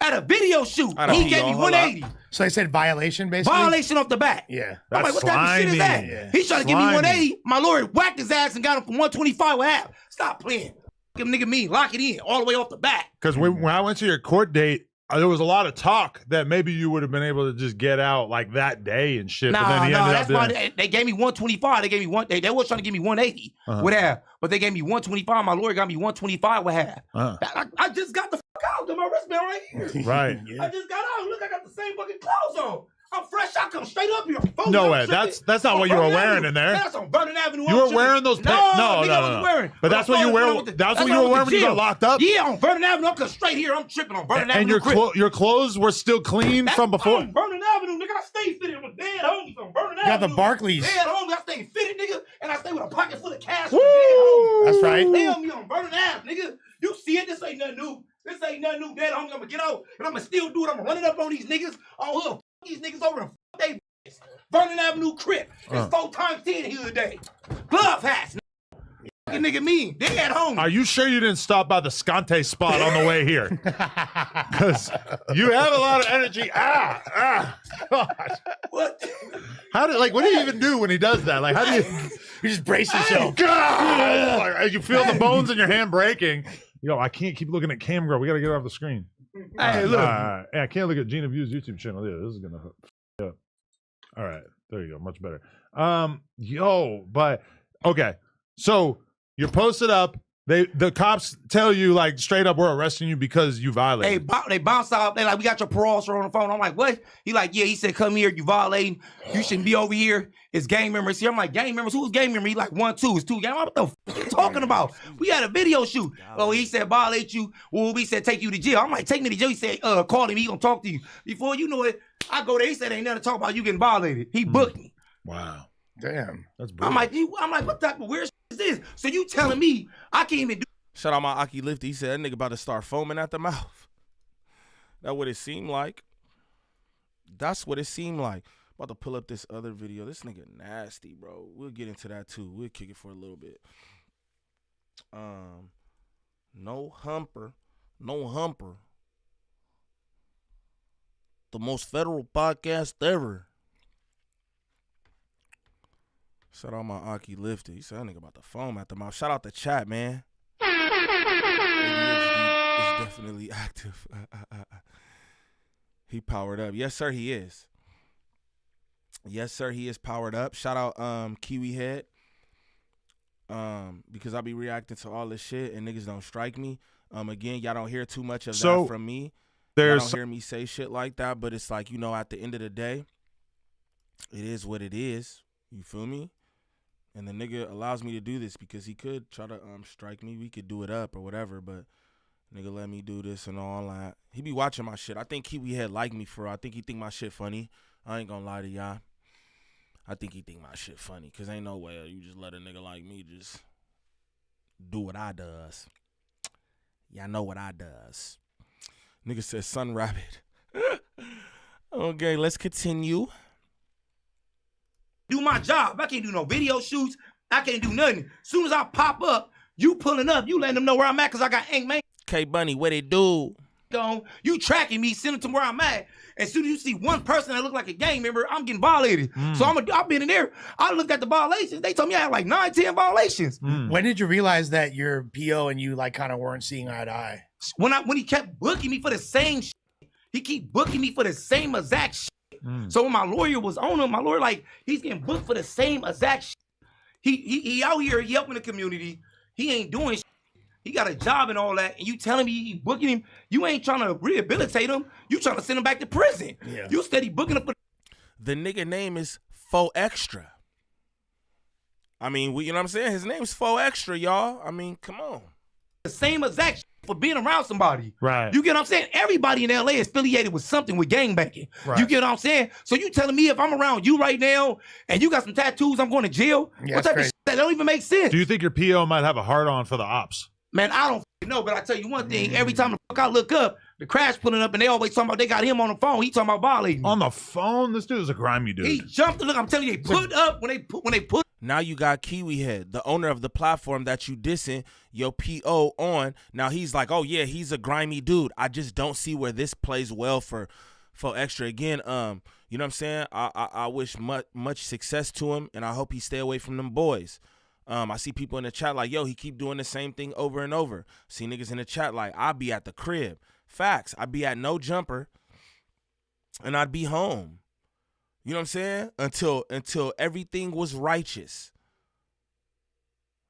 At a video shoot. He gave me 180. So they said violation, basically? Violation off the bat. Yeah. I'm like, what type of shit is that? Yeah. He's trying to give me 180. My lawyer whacked his ass and got him from 125 with half. Stop playing. Give nigga me. Lock it in all the way off the bat. Because when I went to your court date, there was a lot of talk that maybe you would have been able to just get out like that day and shit. But then he ended up why they gave me 125. They gave me one. They was trying to give me 180 with half, but they gave me 125. My lawyer got me 125 with half. I just got the fuck out of my wristband right here. Right. Yeah. I just got out. Look, I got the same fucking clothes on. I'm fresh. I come straight up here. No way. That's not what you were wearing in there. That's on Vernon Avenue. You were wearing those pants. No. But that's what you wear. That's what you were wearing when you got locked up. Yeah, on Vernon Avenue. I'm come straight here. I'm tripping on Vernon Avenue. And your clothes were still clean from before. On Vernon Avenue, nigga. I stay fitted with dead homies on Vernon Avenue. You got the Barclays. Dead homies. I stay fitted, nigga, and I stay with a pocket full of cash. That's right. Tell me on Vernon Avenue, nigga. You see it? This ain't nothing new. This ain't nothing new, dead homies. I'm gonna get out and I'm gonna still do it. I'm gonna run it up on these niggas. Oh, look, these niggas over and they Vernon Avenue Crip. It's 4 times 10 here today. Glove hats. Nigga mean. They at home. Are you sure you didn't stop by the Scante spot on the way here? Because you have a lot of energy. Gosh. What? What do you even do when he does that? Like, how do you? You just brace yourself. God! You feel the bones in your hand breaking. Yo, I can't keep looking at Cam Girl. We got to get her off the screen. Hey, look. Hey, I can't look at Gina View's YouTube channel. Yeah, this is gonna up. All right, there you go. Much better. But okay. So you're posted up. The cops tell you like straight up, we're arresting you because you violated. They bounce out. They like, we got your parole officer on the phone. I'm like, what? He like, yeah. He said, come here. You violating. You shouldn't be over here. It's gang members here. I'm like, gang members? Who's gang member? He like, 1, 2. It's 2 gang. What the fuck are you talking about? We had a video shoot. Oh, he said violate you. Well, we said take you to jail. I'm like, take me to jail. He said, call him. He gonna talk to you. Before you know it, I go there. He said, ain't nothing to talk about. You getting violated. He booked me. Wow. Damn. That's brutal. I'm like, what type of weird shit is this? So you telling me I can't even do Shout out my Aki Lifty. He said that nigga about to start foaming at the mouth. That's what it seemed like. That's what it seemed like. About to pull up this other video. This nigga nasty, bro. We'll get into that too. We'll kick it for a little bit. No humper. No humper. The most federal podcast ever. Shout out my Aki Lifty. He said that nigga about to foam at the mouth. Shout out the chat, man. ADHD is definitely active. He powered up. Yes, sir, he is. Yes, sir, he is powered up. Shout out Kiwi Head. Because I be reacting to all this shit and niggas don't strike me. Again, y'all don't hear too much of that from me. Y'all don't hear me say shit like that, but it's like, you know, at the end of the day, it is what it is. You feel me? And the nigga allows me to do this because he could try to strike me. We could do it up or whatever, but nigga let me do this and all that. He be watching my shit. I think Kiwi Head like me for real. I think he think my shit funny. I ain't gonna lie to y'all. I think he think my shit funny because ain't no way you just let a nigga like me just do what I does. Y'all know what I does. Nigga says Sun Rabbit. Okay, let's continue. Do my job. I can't do no video shoots. I can't do nothing. Soon as I pop up, you pulling up, you letting them know where I'm at because I got Ink Man K Bunny, what it do? on. You tracking me, sending to where I'm at. As soon as you see one person that look like a gang member, I'm getting violated. So I've been in there. I looked at the violations. They told me I had like 9, 10 violations. When did you realize that your PO and you like kind of weren't seeing eye to eye? When he kept booking me for the same shit, he keep booking me for the same exact shit. So when my lawyer was on him, my lawyer like, he's getting booked for the same exact shit. He out here, he helping the community. He ain't doing shit. He got a job and all that, and you telling me you booking him, you ain't trying to rehabilitate him. You trying to send him back to prison. Yeah. You steady booking him for the nigga name is Faux Extra. I mean, you know what I'm saying? His name's Faux Extra, y'all. I mean, come on. The same exact shit for being around somebody. Right. You get what I'm saying? Everybody in LA is affiliated with something with gangbanging. Right. You get what I'm saying? So you telling me if I'm around you right now and you got some tattoos, I'm going to jail? Yeah, what type of shit? That don't even make sense. Do you think your PO might have a hard on for the ops? Man, I don't know, but I tell you one thing. Every time the fuck I look up, the crash pulling up and they always talking about they got him on the phone. He talking about violating me. On the phone? This dude is a grimy dude. He jumped the look. I'm telling you, they put up when they put. Now you got Kiwi Head, the owner of the platform that you dissing your PO on. Now he's like, oh yeah, he's a grimy dude. I just don't see where this plays well for Extra. Again, you know what I'm saying? I wish much success to him, and I hope he stay away from them boys. I see people in the chat like, yo, he keep doing the same thing over and over. See niggas in the chat like, I'll be at the crib. Facts. I'd be at No Jumper, and I'd be home. You know what I'm saying? Until everything was righteous.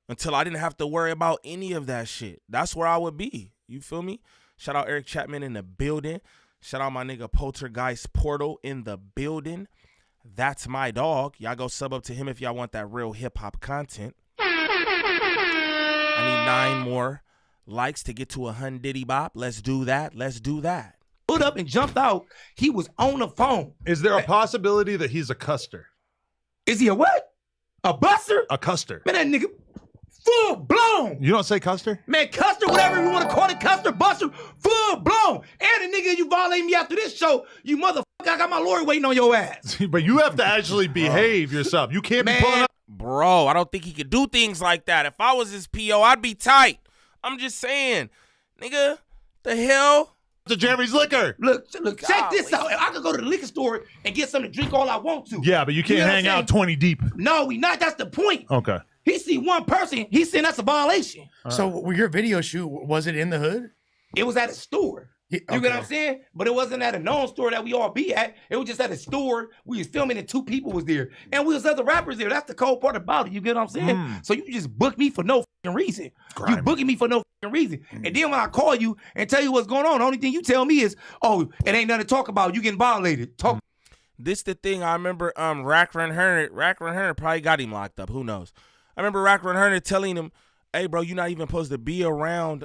Until I didn't have to worry about any of that shit. That's where I would be. You feel me? Shout out Eric Chapman in the building. Shout out my nigga Poltergeist Portal in the building. That's my dog. Y'all go sub up to him if y'all want that real hip-hop content. I need 9 more likes to get to 100 bop. Let's do that. Let's do that. Put up and jumped out. He was on the phone. Is there a possibility that he's a custer? Is he a what? A buster? A custer. Man, that nigga full blown. You don't say custer? Man, custer, whatever you want to call it, custer, buster, full blown. And the nigga, you violate me after this show, you motherfucker, I got my lawyer waiting on your ass. But you have to actually behave yourself. You can't be pulling up. Bro, I don't think he could do things like that. If I was his PO, I'd be tight. I'm just saying, nigga, the hell? To Jerry's Liquor. Look, check this out. I could go to the liquor store and get something to drink all I want to. Yeah, but you can't hang out 20 deep. No, we not. That's the point. Okay. He see one person, he's saying that's a violation. So your video shoot, was it in the hood? It was at a store. You get what I'm saying? But it wasn't at a known store that we all be at. It was just at a store. We was filming and 2 people was there. And we was other rappers there. That's the cold part about it. You get what I'm saying? So you just book me for no fucking reason. You booking me for no fucking reason. And then when I call you and tell you what's going on, the only thing you tell me is, oh, it ain't nothing to talk about. You getting violated. Talk. This the thing. I remember Rackron Herner probably got him locked up. Who knows? I remember Rackron Herner telling him, hey, bro, you're not even supposed to be around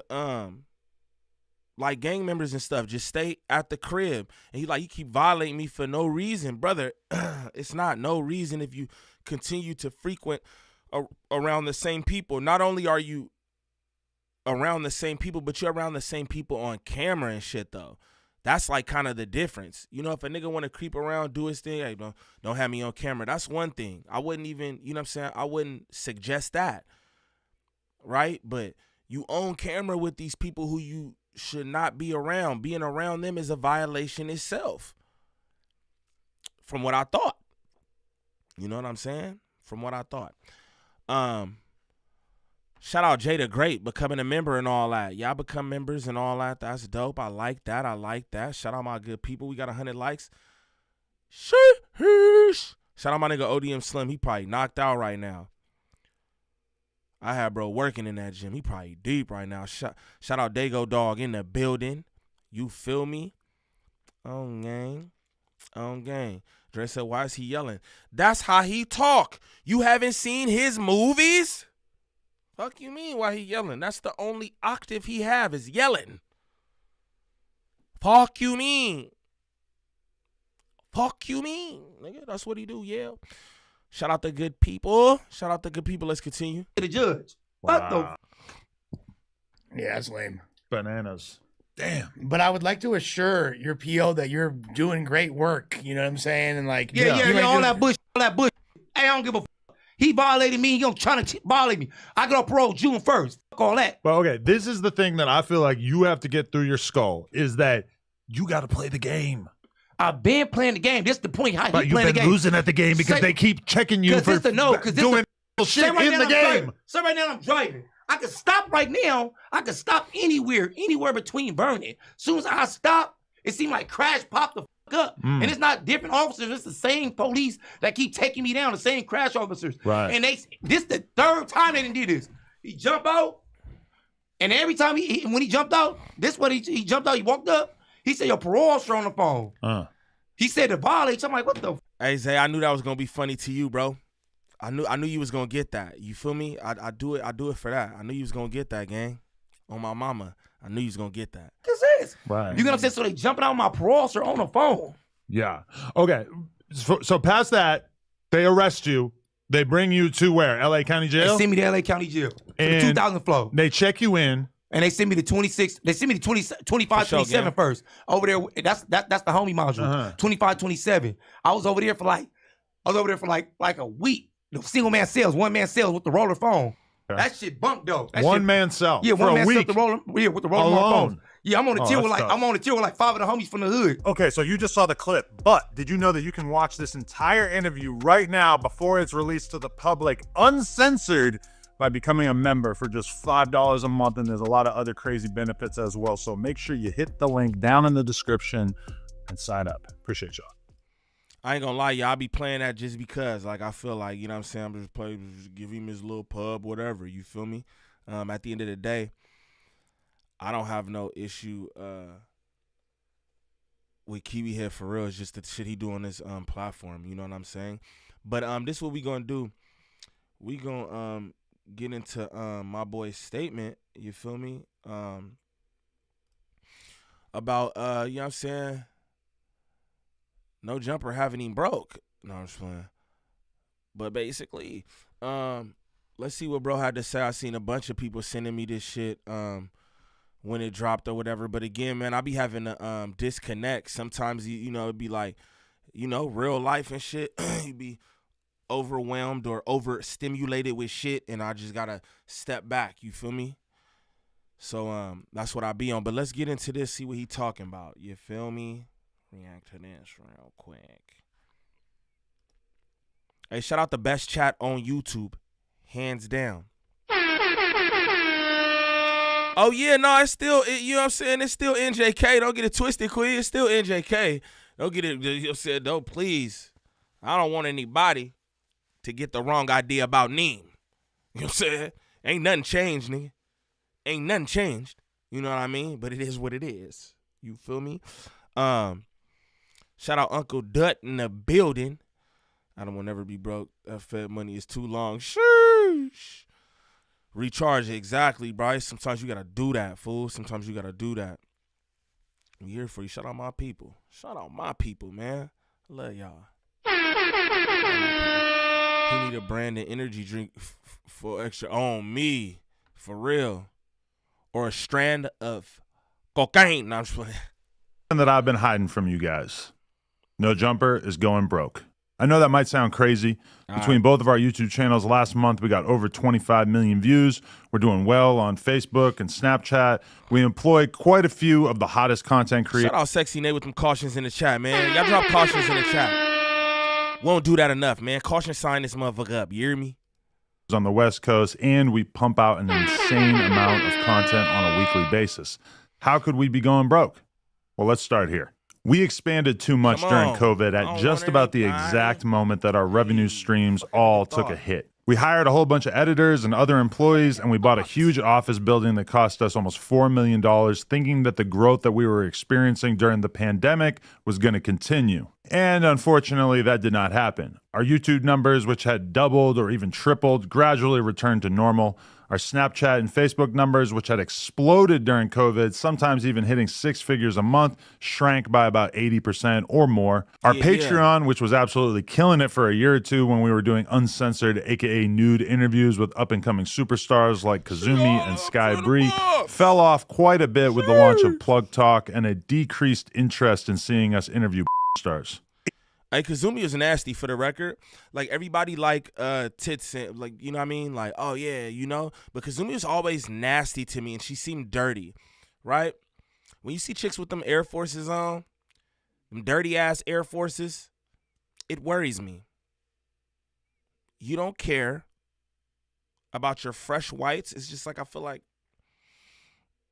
like gang members and stuff. Just stay at the crib. And he like, you keep violating me for no reason. Brother, it's not no reason if you continue to frequent around the same people. Not only are you around the same people, but you're around the same people on camera and shit though. That's like kind of the difference. You know, if a nigga want to creep around, do his thing, hey, don't have me on camera. That's one thing. I wouldn't even, you know what I'm saying? I wouldn't suggest that. Right? But you own camera with these people who you should not be around. Being around them is a violation itself. From what I thought. You know what I'm saying? From what I thought. Shout out Jada Great, becoming a member and all that. Y'all become members and all that. That's dope. I like that. Shout out my good people. We got 100 likes. Sheesh. Shout out my nigga ODM Slim. He probably knocked out right now. I had bro working in that gym. He probably deep right now. Shout out Dago Dog in the building. You feel me? On gang. Dre said, why is he yelling? That's how he talk. You haven't seen his movies? Fuck you mean why he yelling? That's the only octave he have is yelling. Fuck you mean? Nigga, that's what he do, yeah. Shout out the good people. Let's continue. The judge. Wow. Yeah, that's lame. Bananas. Damn. But I would like to assure your PO that you're doing great work. You know what I'm saying? And like, Yeah, you ain't all doing- that bush. Hey, I don't give a fuck. He violated me. He gonna try to violate me. I get on parole June 1st. Fuck all that. Well, okay, this is the thing that I feel like you have to get through your skull is that you got to play the game. I've been playing the game. This is the point. How But he you've playing been the game. losing at the game because Say- they keep checking you for doing shit in the game. So right now I'm driving. I can stop right now. I can stop anywhere between burning. Soon as I stop, it seems like crash popped the fuck up. And it's not different officers. It's the same police that keep taking me down, the same crash officers. Right. And this the third time they done did this. He jumped out, and every time when he jumped out, this what he jumped out, he walked up, he said, your parole officer on the phone. He said to violate. I'm like, what the? Hey Zay, I knew that was gonna be funny to you, bro. I knew you was gonna get that. You feel me? I do it for that. I knew you was gonna get that, gang. On my mama. I knew you was gonna get that. This is. Right. You know what I'm saying? So they jumping out my parole officer on the phone. Yeah. Okay. So past that, they arrest you. They bring you to where? LA County Jail? They send me to LA County Jail. For the And 2000 flow. They check you in. And they send me to 26. They send me to 25, 27 first. Over there, that's the homie module. 25, 27. I was over there for like a week. The single man cells, one man cells with the roller phone. Okay. That shit bumped though. That One shit, man cell. Yeah, for one a man cell week. with the roller. Yeah, with the roller Alone. phone. Yeah, I'm on the chill with like 5 of the homies from the hood. Okay, so you just saw the clip, but did you know that you can watch this entire interview right now before it's released to the public, uncensored, by becoming a member for just $5 a month, and there's a lot of other crazy benefits as well. So make sure you hit the link down in the description and sign up. Appreciate y'all. I ain't gonna lie, y'all. I be playing that just because, like, I feel like, you know what I'm saying, I'm just playing, just give him his little pub, whatever, you feel me? At the end of the day, I don't have no issue with Kiwi Head for real. It's just the shit he do on this platform, you know what I'm saying? But this is what we gonna do. We gonna get into my boy's statement, you feel me? About, you know what I'm saying? No jumper haven't even broke. No, I'm just playing. But basically, let's see what bro had to say. I seen a bunch of people sending me this shit when it dropped or whatever. But again, man, I be having to disconnect. Sometimes, you know, it'd be like, you know, real life and shit. You be overwhelmed or overstimulated with shit, and I just gotta step back. You feel me? So that's what I be on. But let's get into this, see what he talking about. You feel me? React to this real quick. Hey, shout out the best chat on YouTube, hands down. Oh yeah, no, it's still, you know what I'm saying? It's still NJK. Don't get it twisted, Queen. It's still NJK. Don't get it, you know, said, don't, please. I don't want anybody to get the wrong idea about Niem. You know what I'm saying? Ain't nothing changed, nigga. Ain't nothing changed. You know what I mean? But it is what it is. You feel me? Shout out Uncle Dut in the building. I don't want to never be broke. That Fed money is too long. Sheesh. Recharge it. Exactly, Bryce. Sometimes you got to do that, fool. Sometimes you got to do that. I'm here for you. Shout out my people. Shout out my people, man. I love y'all. He need a brand and energy drink for extra on me. For real. or a strand of cocaine. No, I'm just playing. That I've been hiding from you guys. No Jumper is going broke. I know that might sound crazy. Between both of our YouTube channels last month, we got over 25 million views. We're doing well on Facebook and Snapchat. We employ quite a few of the hottest content creators. Shout out Sexy Nate with them cautions in the chat, man. Y'all drop cautions in the chat. Won't do that enough, man. Caution sign this motherfucker up. You hear me? On the West Coast, and we pump out an insane amount of content on a weekly basis. How could we be going broke? Well, let's start here. We expanded too much during COVID at just about the exact moment that our revenue streams all took a hit. We hired a whole bunch of editors and other employees, and we bought a huge office building that cost us almost $4 million, thinking that the growth that we were experiencing during the pandemic was going to continue. And unfortunately, that did not happen. Our YouTube numbers, which had doubled or even tripled, gradually returned to normal. Our Snapchat and Facebook numbers, which had exploded during COVID, sometimes even hitting 6 figures a month, shrank by about 80% or more. Our Patreon, which was absolutely killing it for a year or two when we were doing uncensored, aka nude interviews with up-and-coming superstars like Kazumi and Sky Bree, fell off quite a bit with the launch of Plug Talk and a decreased interest in seeing us interview stars. Hey, Kazumi is nasty, for the record. Like, everybody like tits, and, like, you know what I mean? Like, oh, yeah, you know? But Kazumi was always nasty to me, and she seemed dirty, right? When you see chicks with them Air Forces on, them dirty-ass Air Forces, it worries me. You don't care about your fresh whites. It's just like, I feel like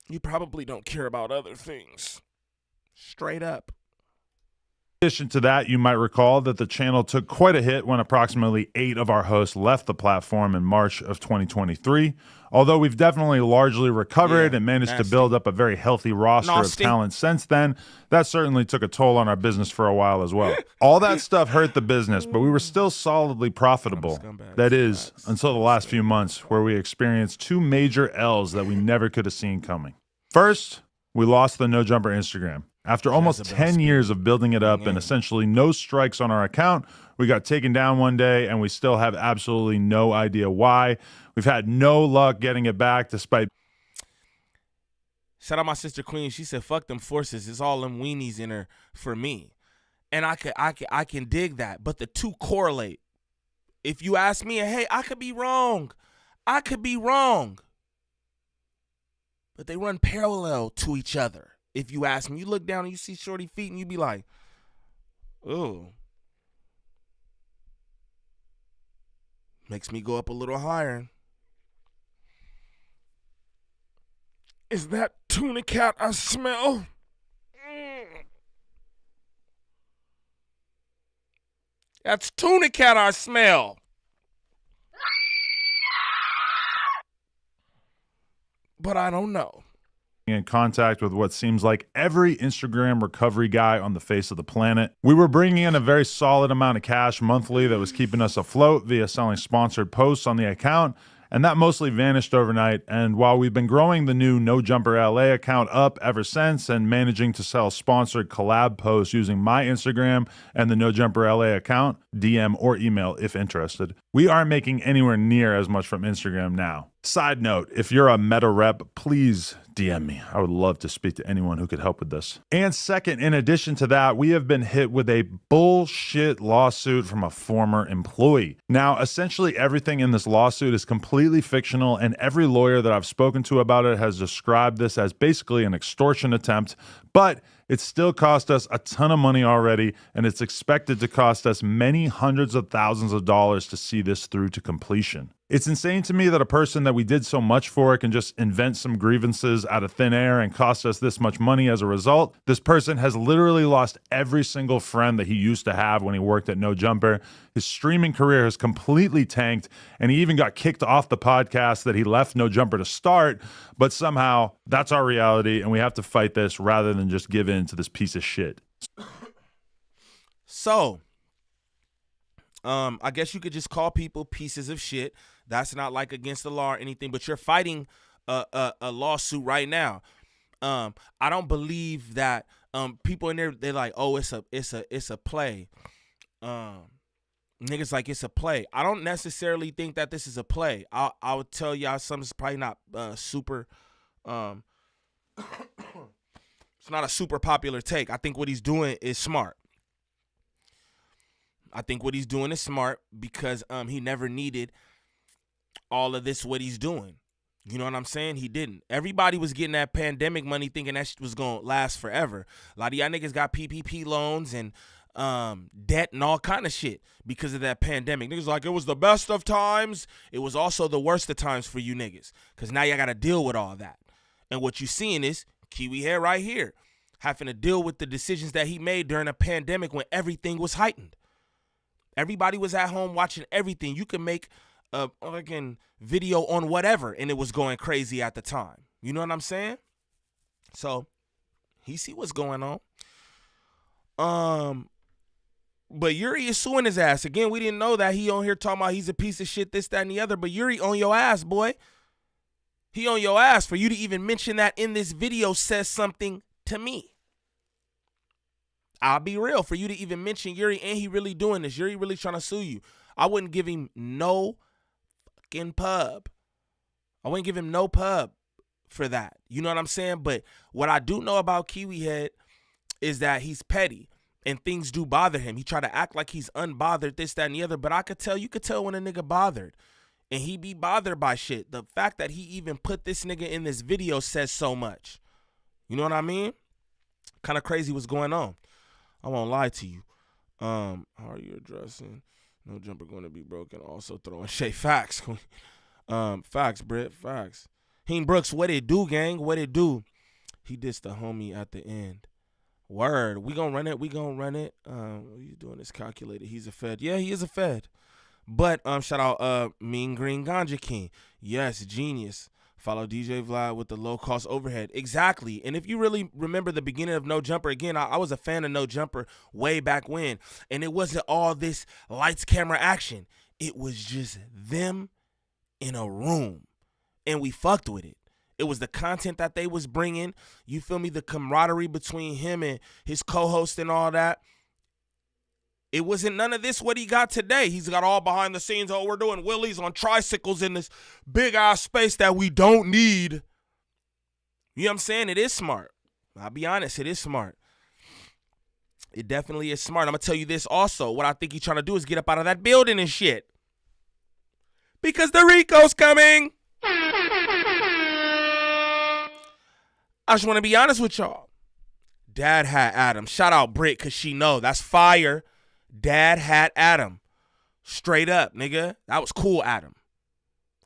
you probably don't care about other things. Straight up. In addition to that, you might recall that the channel took quite a hit when approximately 8 of our hosts left the platform in March of 2023. Although we've definitely largely recovered and managed to build up a very healthy roster of talent since then, that certainly took a toll on our business for a while as well. All that stuff hurt the business, but we were still solidly profitable. That is, until the last few months, where we experienced 2 major L's that we never could have seen coming. First, we lost the No Jumper Instagram. After almost 10 years of building it up and essentially no strikes on our account, we got taken down one day, and we still have absolutely no idea why. We've had no luck getting it back despite... Shout out my sister Queen. She said, fuck them forces. It's all them weenies in her for me. And I can dig that, but the two correlate. If you ask me, hey, I could be wrong. I could be wrong. But they run parallel to each other. If you ask me, you look down and you see shorty feet and you be like, oh. Makes me go up a little higher. Is that tuna cat I smell? That's tuna cat I smell. But I don't know. In contact with what seems like every Instagram recovery guy on the face of the planet. We were bringing in a very solid amount of cash monthly that was keeping us afloat via selling sponsored posts on the account, and that mostly vanished overnight. And while we've been growing the new No Jumper LA account up ever since and managing to sell sponsored collab posts using my Instagram and the No Jumper LA account, DM or email if interested, we aren't making anywhere near as much from Instagram now. Side note, if you're a meta rep, please DM me. I would love to speak to anyone who could help with this. And second, in addition to that, we have been hit with a bullshit lawsuit from a former employee. Now, essentially everything in this lawsuit is completely fictional, and every lawyer that I've spoken to about it has described this as basically an extortion attempt, but it still cost us a ton of money already, and it's expected to cost us many hundreds of thousands of dollars to see this through to completion. It's insane to me that a person that we did so much for can just invent some grievances out of thin air and cost us this much money as a result. This person has literally lost every single friend that he used to have when he worked at No Jumper. His streaming career has completely tanked, and he even got kicked off the podcast that he left No Jumper to start. But somehow, that's our reality, and we have to fight this rather than just give in to this piece of shit. So, I guess you could just call people pieces of shit. That's not like against the law or anything, but you're fighting a lawsuit right now. I don't believe that people in there, they're like, oh, it's a play. Niggas like it's a play. I don't necessarily think that this is a play. I would tell y'all something's probably not super It's not a super popular take. I think what he's doing is smart. Because he never needed all of this, what he's doing. You know what I'm saying? He didn't. Everybody was getting that pandemic money thinking that shit was going to last forever. A lot of y'all niggas got PPP loans and debt and all kind of shit because of that pandemic. Niggas like, it was the best of times. It was also the worst of times for you niggas because now y'all got to deal with all that. And what you seeing is Kiwi Head right here having to deal with the decisions that he made during a pandemic when everything was heightened. Everybody was at home watching everything. You could make a fucking video on whatever, and it was going crazy at the time. You know what I'm saying? So he see what's going on. But Yuri is suing his ass. Again, we didn't know that. He on here talking about he's a piece of shit, this, that, and the other. But Yuri on your ass, boy. He on your ass. For you to even mention that in this video says something to me. I'll be real. For you to even mention Yuri, and he really doing this. Yuri really trying to sue you. I wouldn't give him no fucking pub. I wouldn't give him no pub for that. You know what I'm saying? But what I do know about Kiwi Head is that he's petty and things do bother him. He try to act like he's unbothered, this, that, and the other. But you could tell when a nigga bothered. And he be bothered by shit. The fact that he even put this nigga in this video says so much. You know what I mean? Kind of crazy what's going on. I won't lie to you. How are you addressing no jumper going to be broken? Also throwing shade. Facts. Facts, Britt. Facts. Heen Brooks, what it do, gang? What it do? He dissed the homie at the end. Word. We gonna run it. What are you doing? This calculated. He's a Fed. Yeah, he is a Fed. But shout out Mean Green Ganja King. Yes, genius. Follow DJ Vlad with the low-cost overhead. Exactly. And if you really remember the beginning of No Jumper, again, I was a fan of No Jumper way back when. And it wasn't all this lights, camera, action. It was just them in a room. And we fucked with it. It was the content that they was bringing. You feel me? The camaraderie between him and his co-host and all that. It wasn't none of this what he got today. He's got all behind the scenes. Oh, we're doing wheelies on tricycles in this big ass space that we don't need. You know what I'm saying? It is smart. I'll be honest. It is smart. It definitely is smart. I'm going to tell you this also. What I think he's trying to do is get up out of that building and shit. Because the Rico's coming. I just want to be honest with y'all. Dad had Adam. Shout out Britt because she know. That's fire. Dad had Adam. Straight up, nigga. That was cool Adam.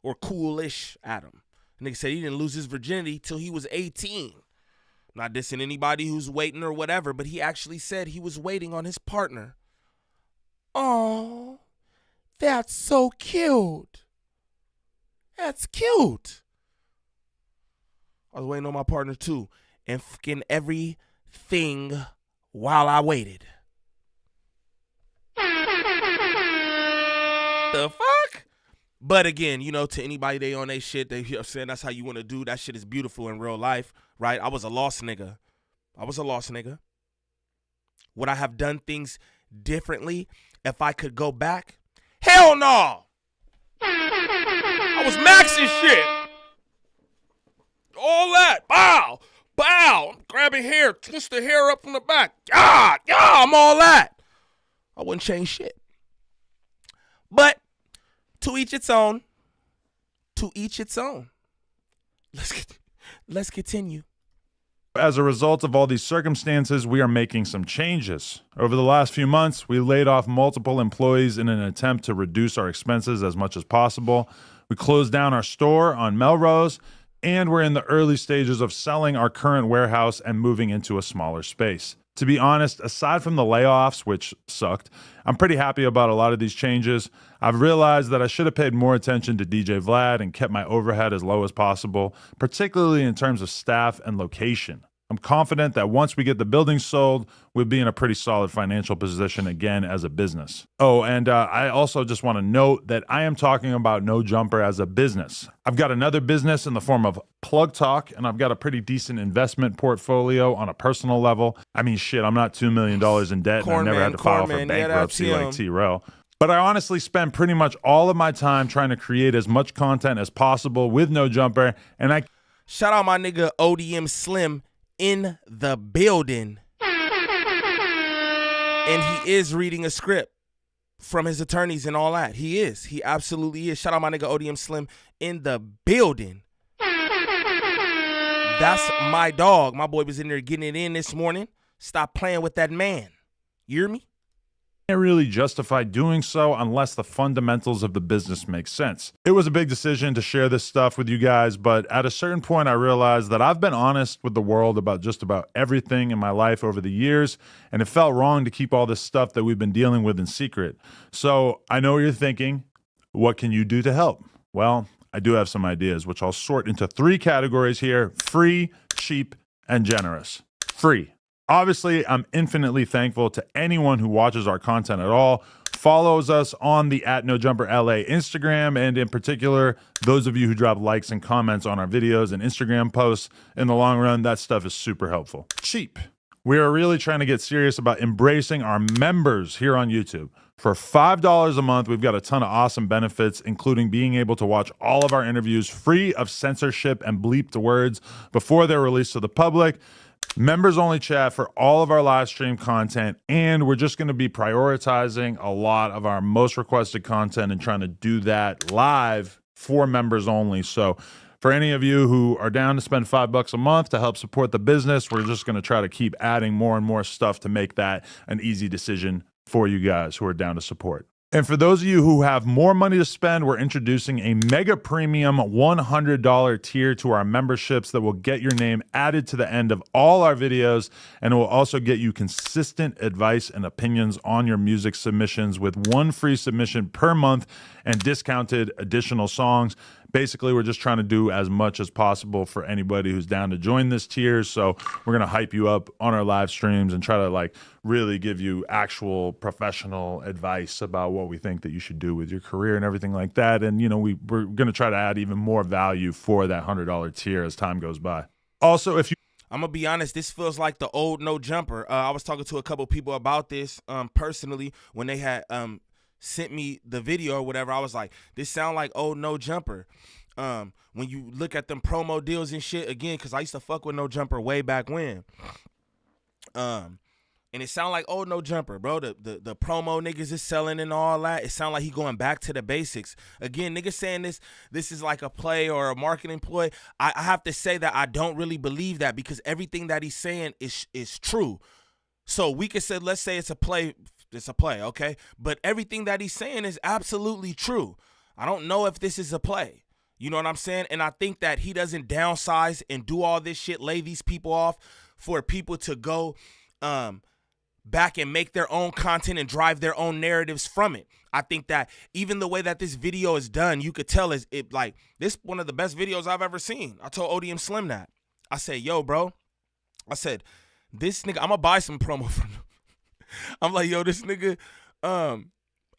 Or coolish Adam. Nigga said he didn't lose his virginity till he was 18. Not dissing anybody who's waiting or whatever, but he actually said he was waiting on his partner. Oh, that's so cute. That's cute. I was waiting on my partner too. And fucking everything while I waited. The fuck? But again, you know, to anybody they on they shit, they, you know what I'm saying, that's how you want to do. That shit is beautiful in real life, right? I was a lost nigga. Would I have done things differently if I could go back? Hell no! I was maxing shit. All that. Bow. I'm grabbing hair, twist the hair up from the back. I'm all that. I wouldn't change shit. But to each its own. Let's continue. As a result of all these circumstances, we are making some changes. Over the last few months, we laid off multiple employees in an attempt to reduce our expenses as much as possible. We closed down our store on Melrose, and we're in the early stages of selling our current warehouse and moving into a smaller space. To be honest, aside from the layoffs, which sucked, I'm pretty happy about a lot of these changes. I've realized that I should have paid more attention to DJ Vlad and kept my overhead as low as possible, particularly in terms of staff and location. I'm confident that once we get the building sold, we'll be in a pretty solid financial position again as a business. Oh, and I also just want to note that I am talking about No Jumper as a business. I've got another business in the form of Plug Talk, and I've got a pretty decent investment portfolio on a personal level. I mean, shit, I'm not $2 million in debt, and I never had to file for bankruptcy like T-Rel. But I honestly spend pretty much all of my time trying to create as much content as possible with No Jumper, and Shout out my nigga ODM Slim in the building. And he is reading a script from his attorneys and all that. He is. He absolutely is. Shout out my nigga ODM Slim in the building. That's my dog. My boy was in there getting it in this morning. Stop playing with that man. You hear me? Can't really justify doing so unless the fundamentals of the business make sense. It was a big decision to share this stuff with you guys, but at a certain point I realized that I've been honest with the world about just about everything in my life over the years, and it felt wrong to keep all this stuff that we've been dealing with in secret. So I know what you're thinking. What can you do to help? Well, I do have some ideas, which I'll sort into 3 categories here: free, cheap, and generous. Free. Obviously, I'm infinitely thankful to anyone who watches our content at all, follows us on the @NoJumperLA Instagram, and in particular, those of you who drop likes and comments on our videos and Instagram posts. In the long run, that stuff is super helpful. Cheap. We are really trying to get serious about embracing our members here on YouTube. For $5 a month, we've got a ton of awesome benefits, including being able to watch all of our interviews free of censorship and bleeped words before they're released to the public. Members only chat for all of our live stream content, and we're just going to be prioritizing a lot of our most requested content and trying to do that live for members only. So for any of you who are down to spend $5 a month to help support the business, we're just going to try to keep adding more and more stuff to make that an easy decision for you guys who are down to support. And for those of you who have more money to spend, we're introducing a mega premium $100 tier to our memberships that will get your name added to the end of all our videos, and it will also get you consistent advice and opinions on your music submissions with 1 free submission per month and discounted additional songs. Basically, we're just trying to do as much as possible for anybody who's down to join this tier. So we're going to hype you up on our live streams and try to like really give you actual professional advice about what we think that you should do with your career and everything like that. And, you know, we're going to try to add even more value for that $100 tier as time goes by. Also, if you I'm going to be honest, this feels like the old No Jumper. I was talking to a couple people about this personally when they had sent me the video or whatever. I was like, this sound like old No Jumper. When you look at them promo deals and shit, again, because I used to fuck with No Jumper way back when. And it sound like old No Jumper, bro. The promo niggas is selling and all that. It sound like he going back to the basics. Again, niggas saying this is like a play or a marketing ploy. I have to say that I don't really believe that, because everything that he's saying is true. So we could say, let's say it's a play, okay? But everything that he's saying is absolutely true. I don't know if this is a play. You know what I'm saying? And I think that he doesn't downsize and do all this shit, lay these people off for people to go back and make their own content and drive their own narratives from it. I think that even the way that this video is done, you could tell is it like this one of the best videos I've ever seen. I told ODM Slim that. I said, yo, bro. I said, this nigga, I'm gonna buy some promo from him. I'm like, yo, this nigga, I'm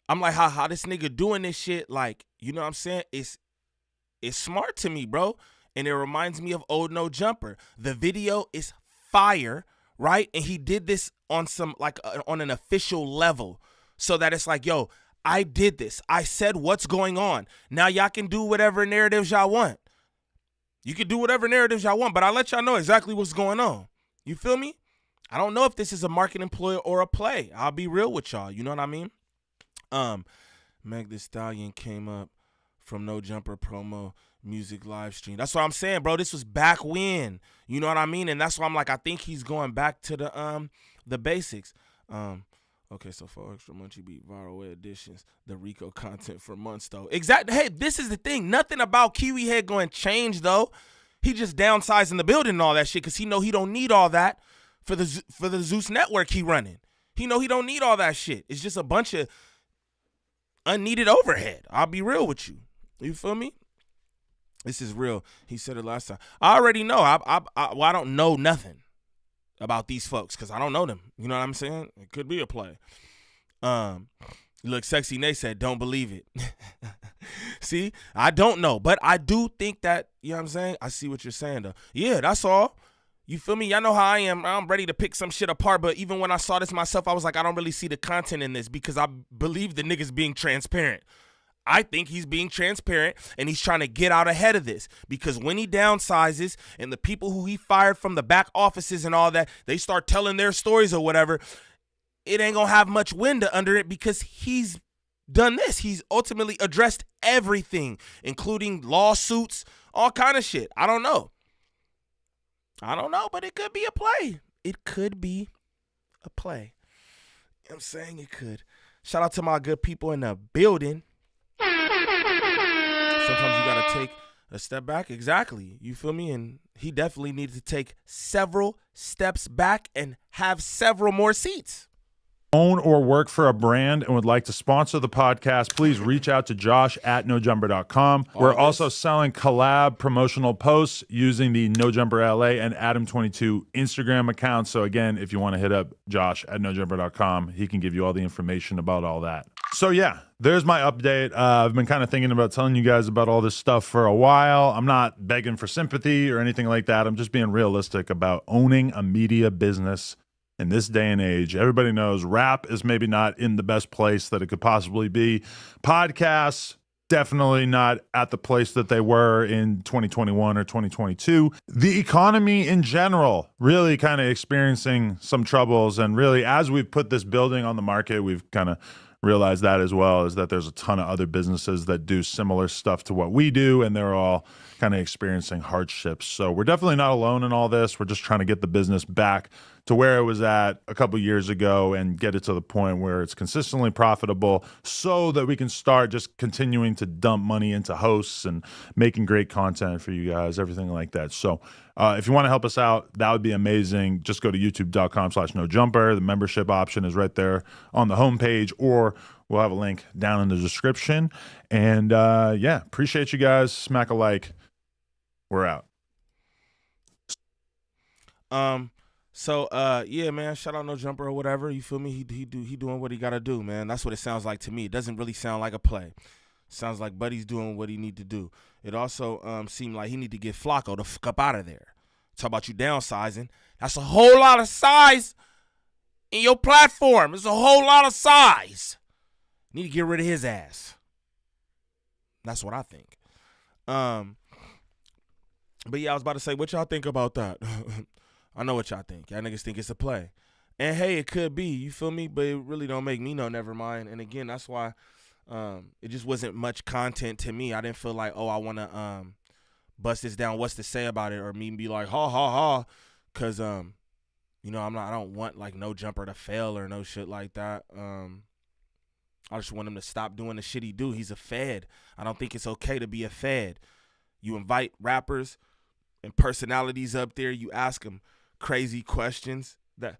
like, how this nigga doing this shit, like, you know what I'm saying? It's smart to me, bro. And it reminds me of old No Jumper. The video is fire, right? And he did this on some, like, on an official level, so that it's like, yo, I did this. I said what's going on. Now y'all can do whatever narratives y'all want. You can do whatever narratives y'all want, but I let y'all know exactly what's going on. You feel me? I don't know if this is a marketing ploy or a play. I'll be real with y'all. You know what I mean? Meg Thee Stallion came up from No Jumper promo music live stream. That's what I'm saying, bro. This was back when. You know what I mean? And that's why I'm like, I think he's going back to the basics. Okay, so Faux Extra Munchie Beat viral way editions, the Rico content for months though. Exactly. Hey, this is the thing. Nothing about Kiwi Head going to change though. He just downsizing the building and all that shit because he know he don't need all that for the Zeus network he running. He know he don't need all that shit. It's just a bunch of unneeded overhead. I'll be real with you. You feel me? This is real. He said it last time. I already know. I don't know nothing about these folks because I don't know them. You know what I'm saying? It could be a play. Look, Sexy Nate said, don't believe it. See, I don't know, but I do think that, you know what I'm saying? I see what you're saying, though. Yeah, that's all. You feel me? Y'all know how I am. I'm ready to pick some shit apart, but even when I saw this myself, I was like, I don't really see the content in this because I believe the niggas being transparent. I think he's being transparent and he's trying to get out ahead of this, because when he downsizes and the people who he fired from the back offices and all that, they start telling their stories or whatever, it ain't gonna have much wind under it, because he's done this. He's ultimately addressed everything, including lawsuits, all kind of shit. I don't know, but it could be a play. It could be a play. I'm saying it could. Shout out to my good people in the building. Sometimes you got to take a step back. Exactly. You feel me? And he definitely needed to take several steps back and have several more seats. Own or work for a brand and would like to sponsor the podcast, please reach out to Josh at nojumper.com. We're also selling collab promotional posts using the NoJumper LA and Adam22 Instagram accounts. So again, if you want to hit up Josh at nojumper.com, he can give you all the information about all that. So yeah, there's my update. I've been kind of thinking about telling you guys about all this stuff for a while. I'm not begging for sympathy or anything like that. I'm just being realistic about owning a media business in this day and age. Everybody knows rap is maybe not in the best place that it could possibly be. Podcasts, definitely not at the place that they were in 2021 or 2022. The economy in general, really kind of experiencing some troubles. And really, as we've put this building on the market, we've kind of realized that as well, is that there's a ton of other businesses that do similar stuff to what we do, and they're all kind of experiencing hardships. So we're definitely not alone in all this. We're just trying to get the business back to where it was at a couple years ago and get it to the point where it's consistently profitable, so that we can start just continuing to dump money into hosts and making great content for you guys, everything like that. So if you want to help us out, that would be amazing. Just go to youtube.com/nojumper. The membership option is right there on the homepage, or we'll have a link down in the description. And yeah, appreciate you guys. Smack a like. We're out. So yeah, man, shout out No Jumper or whatever. You feel me? He doing what he gotta do, man. That's what it sounds like to me. It doesn't really sound like a play. Sounds like Buddy's doing what he need to do. It also seemed like he need to get Flacco the fuck up out of there. Talk about you downsizing. That's a whole lot of size in your platform. It's a whole lot of size. Need to get rid of his ass. That's what I think. But yeah, I was about to say, what y'all think about that? I know what y'all think. Y'all niggas think it's a play. And hey, it could be, you feel me? But it really don't make me know, never mind. And again, that's why it just wasn't much content to me. I didn't feel like, oh, I want to bust this down, what's to say about it, or me be like, ha, ha, ha. Because, you know, I don't want, like, No Jumper to fail or no shit like that. I just want him to stop doing the shit he do. He's a fad. I don't think it's okay to be a fad. You invite rappers and personalities up there. You ask them crazy questions that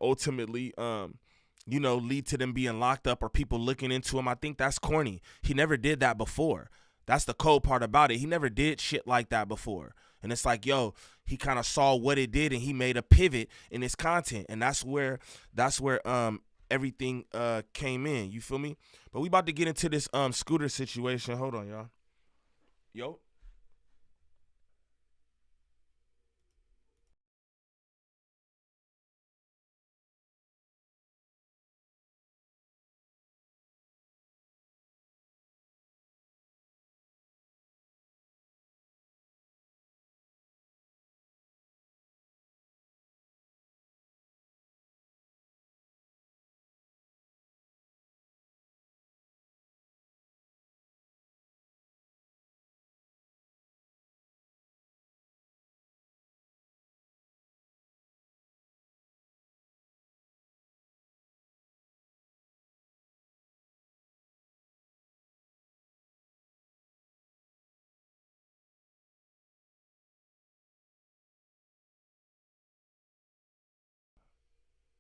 ultimately, you know, lead to them being locked up or people looking into him. I think that's corny. He never did that before. That's the cold part about it. He never did shit like that before. And it's like, yo, he kind of saw what it did and he made a pivot in his content. And that's where everything came in. You feel me? But we about to get into this scooter situation. Hold on, y'all. Yo.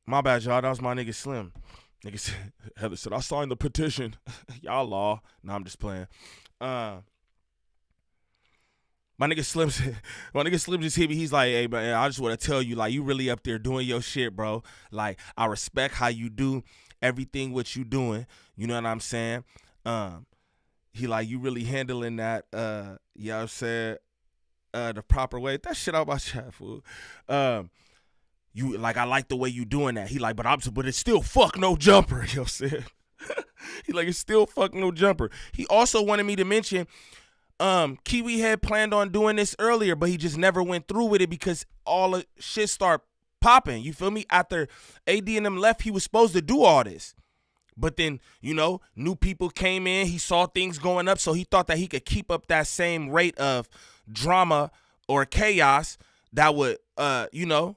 My bad, y'all. That was my nigga Slim. Nigga said, Heather said, I signed the petition. Y'all law. Nah, I'm just playing. My nigga Slim just hit me. He's like, hey, man, I just want to tell you, like, you really up there doing your shit, bro. Like, I respect how you do everything what you doing. You know what I'm saying? He like, you really handling that, you know what I'm saying, the proper way. That shit out my chat, fool. You like, I like the way you doing that. He like, but it's still fuck No Jumper. You know what I'm saying? He like, it's still fucking no jumper. He also wanted me to mention Kiwi had planned on doing this earlier, but he just never went through with it because all the shit start popping. You feel me? After AD and them left, he was supposed to do all this. But then, you know, new people came in. He saw things going up, so he thought that he could keep up that same rate of drama or chaos that would, you know,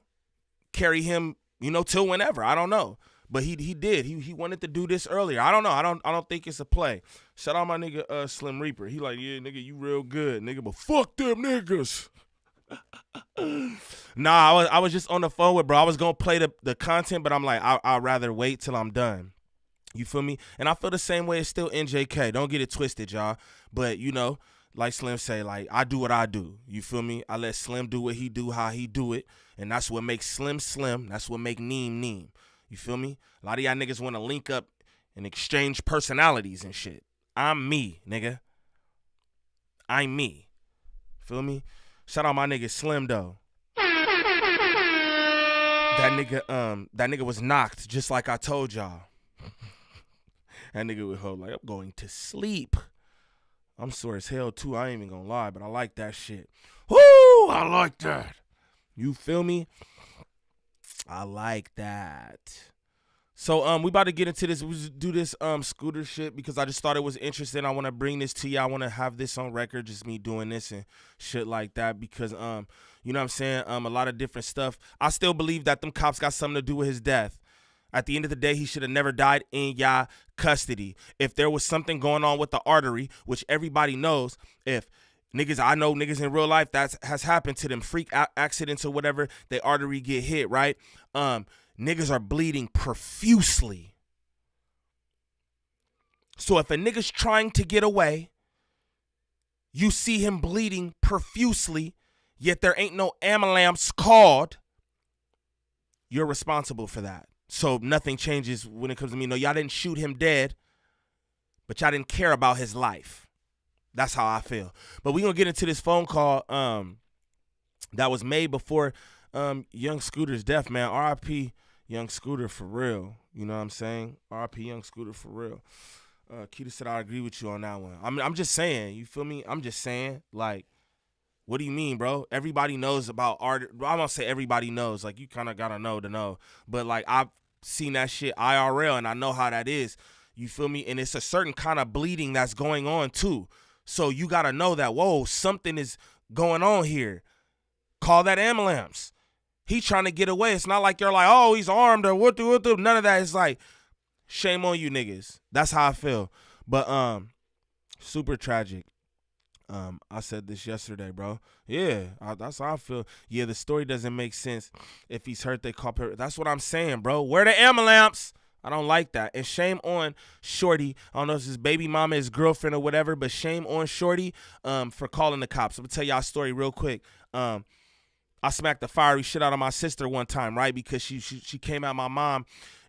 carry him, you know, till whenever. I don't know. But he did. He wanted to do this earlier. I don't know. I don't think it's a play. Shout out my nigga Slim Reaper. He like, yeah, nigga, you real good, nigga, but fuck them niggas. Nah, I was just on the phone with bro. I was gonna play the content, but I'm like, I'd rather wait till I'm done. You feel me? And I feel the same way. It's still NJK. Don't get it twisted, y'all. But you know, like Slim say, like, I do what I do. You feel me? I let Slim do what he do, how he do it, and that's what makes Slim Slim. That's what make Niem Niem. You feel me? A lot of y'all niggas want to link up and exchange personalities and shit. I'm me, nigga. I'm me. Feel me? Shout out my nigga Slim though. That nigga was knocked just like I told y'all. That nigga would hold like, I'm going to sleep. I'm sore as hell too. I ain't even gonna lie, but I like that shit. Woo! I like that. You feel me? I like that. So we about to get into this. We do this scooter shit because I just thought it was interesting. I want to bring this to you. I want to have this on record, just me doing this and shit like that because you know what I'm saying? A lot of different stuff. I still believe that them cops got something to do with his death. At the end of the day, he should have never died in y'all custody. If there was something going on with the artery, which everybody knows, if I know niggas in real life that has happened to them, freak accidents or whatever, their artery get hit, right? Niggas are bleeding profusely. So if a nigga's trying to get away, you see him bleeding profusely, yet there ain't no ambulance called, you're responsible for that. So nothing changes when it comes to me. No, y'all didn't shoot him dead, but y'all didn't care about his life. That's how I feel. But we're going to get into this phone call that was made before Young Scooter's death, man. R.I.P. Young Scooter for real. You know what I'm saying? R.I.P. Young Scooter for real. Keita said I agree with you on that one. I'm just saying. You feel me? I'm just saying. Like, what do you mean, bro? Everybody knows about art. I'm going to say everybody knows. Like, you kind of got to know. But, like, I've seen that shit IRL, and I know how that is. You feel me? And it's a certain kind of bleeding that's going on, too. So you got to know that, whoa, something is going on here. Call that ambulance. He trying to get away. It's not like you're like, oh, he's armed or what the. None of that. It's like, shame on you niggas. That's how I feel. But super tragic. I said this yesterday, bro. Yeah, that's how I feel. Yeah, the story doesn't make sense. If he's hurt, they call her. That's what I'm saying, bro. Where the ambulance? I don't like that. And shame on Shorty. I don't know if it's his baby mama, his girlfriend, or whatever, but shame on Shorty for calling the cops. I'm going to tell y'all a story real quick. I smacked the fiery shit out of my sister one time, right? Because she came at my mom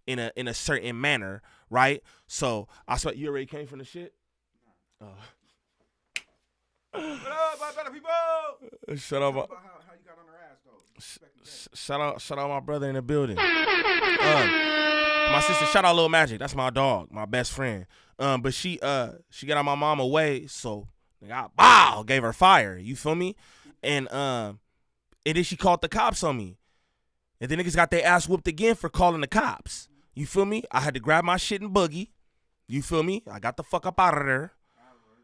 in a certain manner, right? So I swear, you already came from the shit? Oh. What up, my better people? Shout out how you got on her ass, though. Shout out my brother in the building. My sister, shout out Lil Magic. That's my dog, my best friend. But she got out my mom away, so I gave her fire. You feel me? And then she called the cops on me. And then niggas got their ass whooped again for calling the cops. You feel me? I had to grab my shit and boogie. You feel me? I got the fuck up out of there.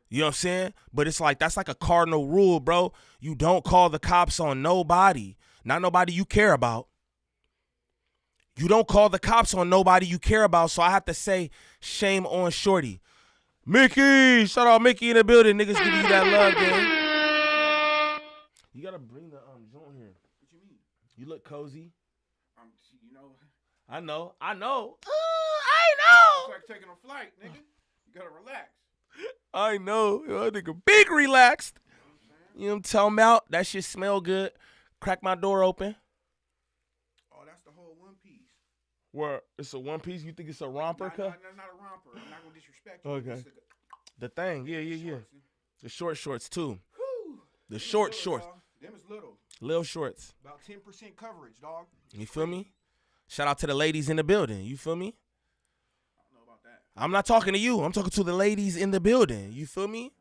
You know what I'm saying? But it's like, that's like a cardinal rule, bro. You don't call the cops on nobody. Not nobody you care about. You don't call the cops on nobody you care about. So I have to say, shame on Shorty. Mickey! Shout out Mickey in the building. Niggas give you that love, man. You gotta bring the joint here. What you mean? You look cozy. You know. I know. I know. It's like taking a flight, nigga. You gotta relax. I know. Yo, nigga, big relaxed. You know what I'm talking about? That shit smell good. Crack my door open. Oh, that's the whole one piece. Where it's a one piece? You think it's a romper? No, not a romper. I'm not gonna disrespect you. Okay. The thing, yeah. Shorts. The short shorts too. Whew. The short shorts. Them is little. Little shorts. About 10% coverage, dog. You feel me? Shout out to the ladies in the building. You feel me? I don't know about that. I'm not talking to you. I'm talking to the ladies in the building. You feel me?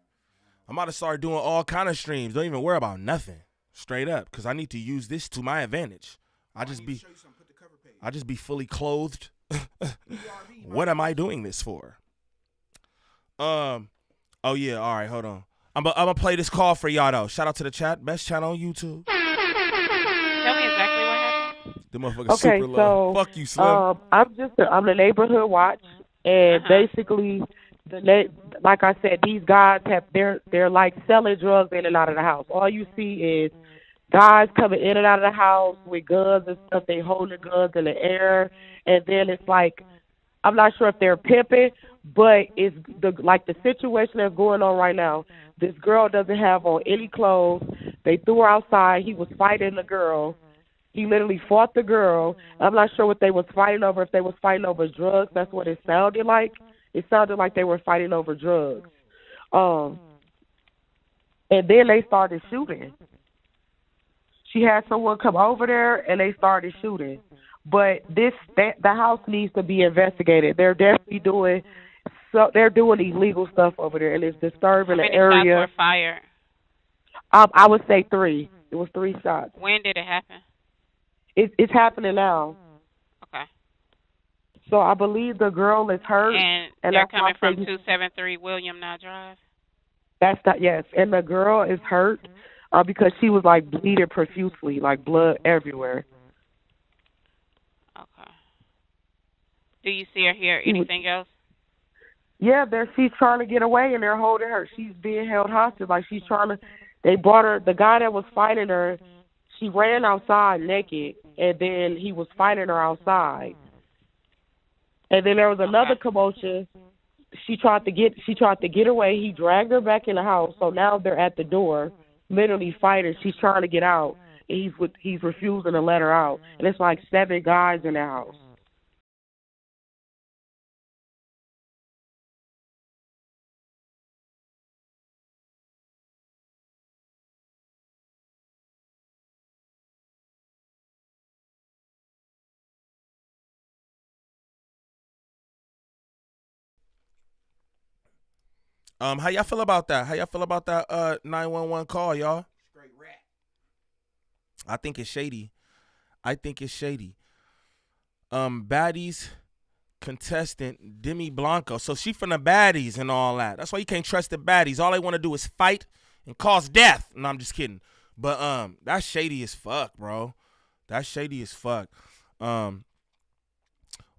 I'm about to start doing all kind of streams. Don't even worry about nothing. Straight up, because I need to use this to my advantage. I just be fully clothed. What am I doing this for? Oh yeah, all right, hold on. I'm gonna play this call for y'all though. Shout out to the chat, best channel on YouTube. Tell me exactly what happened. The motherfucker super low. Fuck you, Slim. I'm the neighborhood watch, and basically, like I said, these guys they're like selling drugs in and out of the house. All you see is guys coming in and out of the house with guns and stuff. They holding guns in the air, and then it's like, I'm not sure if they're pimping, but it's the situation that's going on right now. This girl doesn't have on any clothes. They threw her outside. He was fighting the girl. He literally fought the girl. I'm not sure what they was fighting over. If they was fighting over drugs, that's what it sounded like. It sounded like they were fighting over drugs. And then they started shooting. She had someone come over there, and they started shooting. But the house needs to be investigated. They're definitely doing illegal stuff over there, and it's disturbing the area. How many shots were fired? I would say 3. It was 3 shots. When did it happen? It's happening now. Okay. So I believe the girl is hurt. And they're coming from 273 William Nye Drive? Yes. And the girl is hurt because she was, like, bleeding profusely, like blood everywhere. Okay. Do you see or hear anything else? Yeah, she's trying to get away, and they're holding her. She's being held hostage. Like, she's trying to... They brought her... The guy that was fighting her, she ran outside naked, and then he was fighting her outside. And then there was another commotion. She tried to get away. He dragged her back in the house. So now they're at the door, literally fighting. She's trying to get out. And he's refusing to let her out. And it's like 7 guys in the house. How y'all feel about that? How y'all feel about that 911 call, y'all? Straight rat. I think it's shady. Baddies contestant Demi Blanco. So she from the baddies and all that. That's why you can't trust the baddies. All they want to do is fight and cause death. No, I'm just kidding. But that's shady as fuck, bro. That's shady as fuck.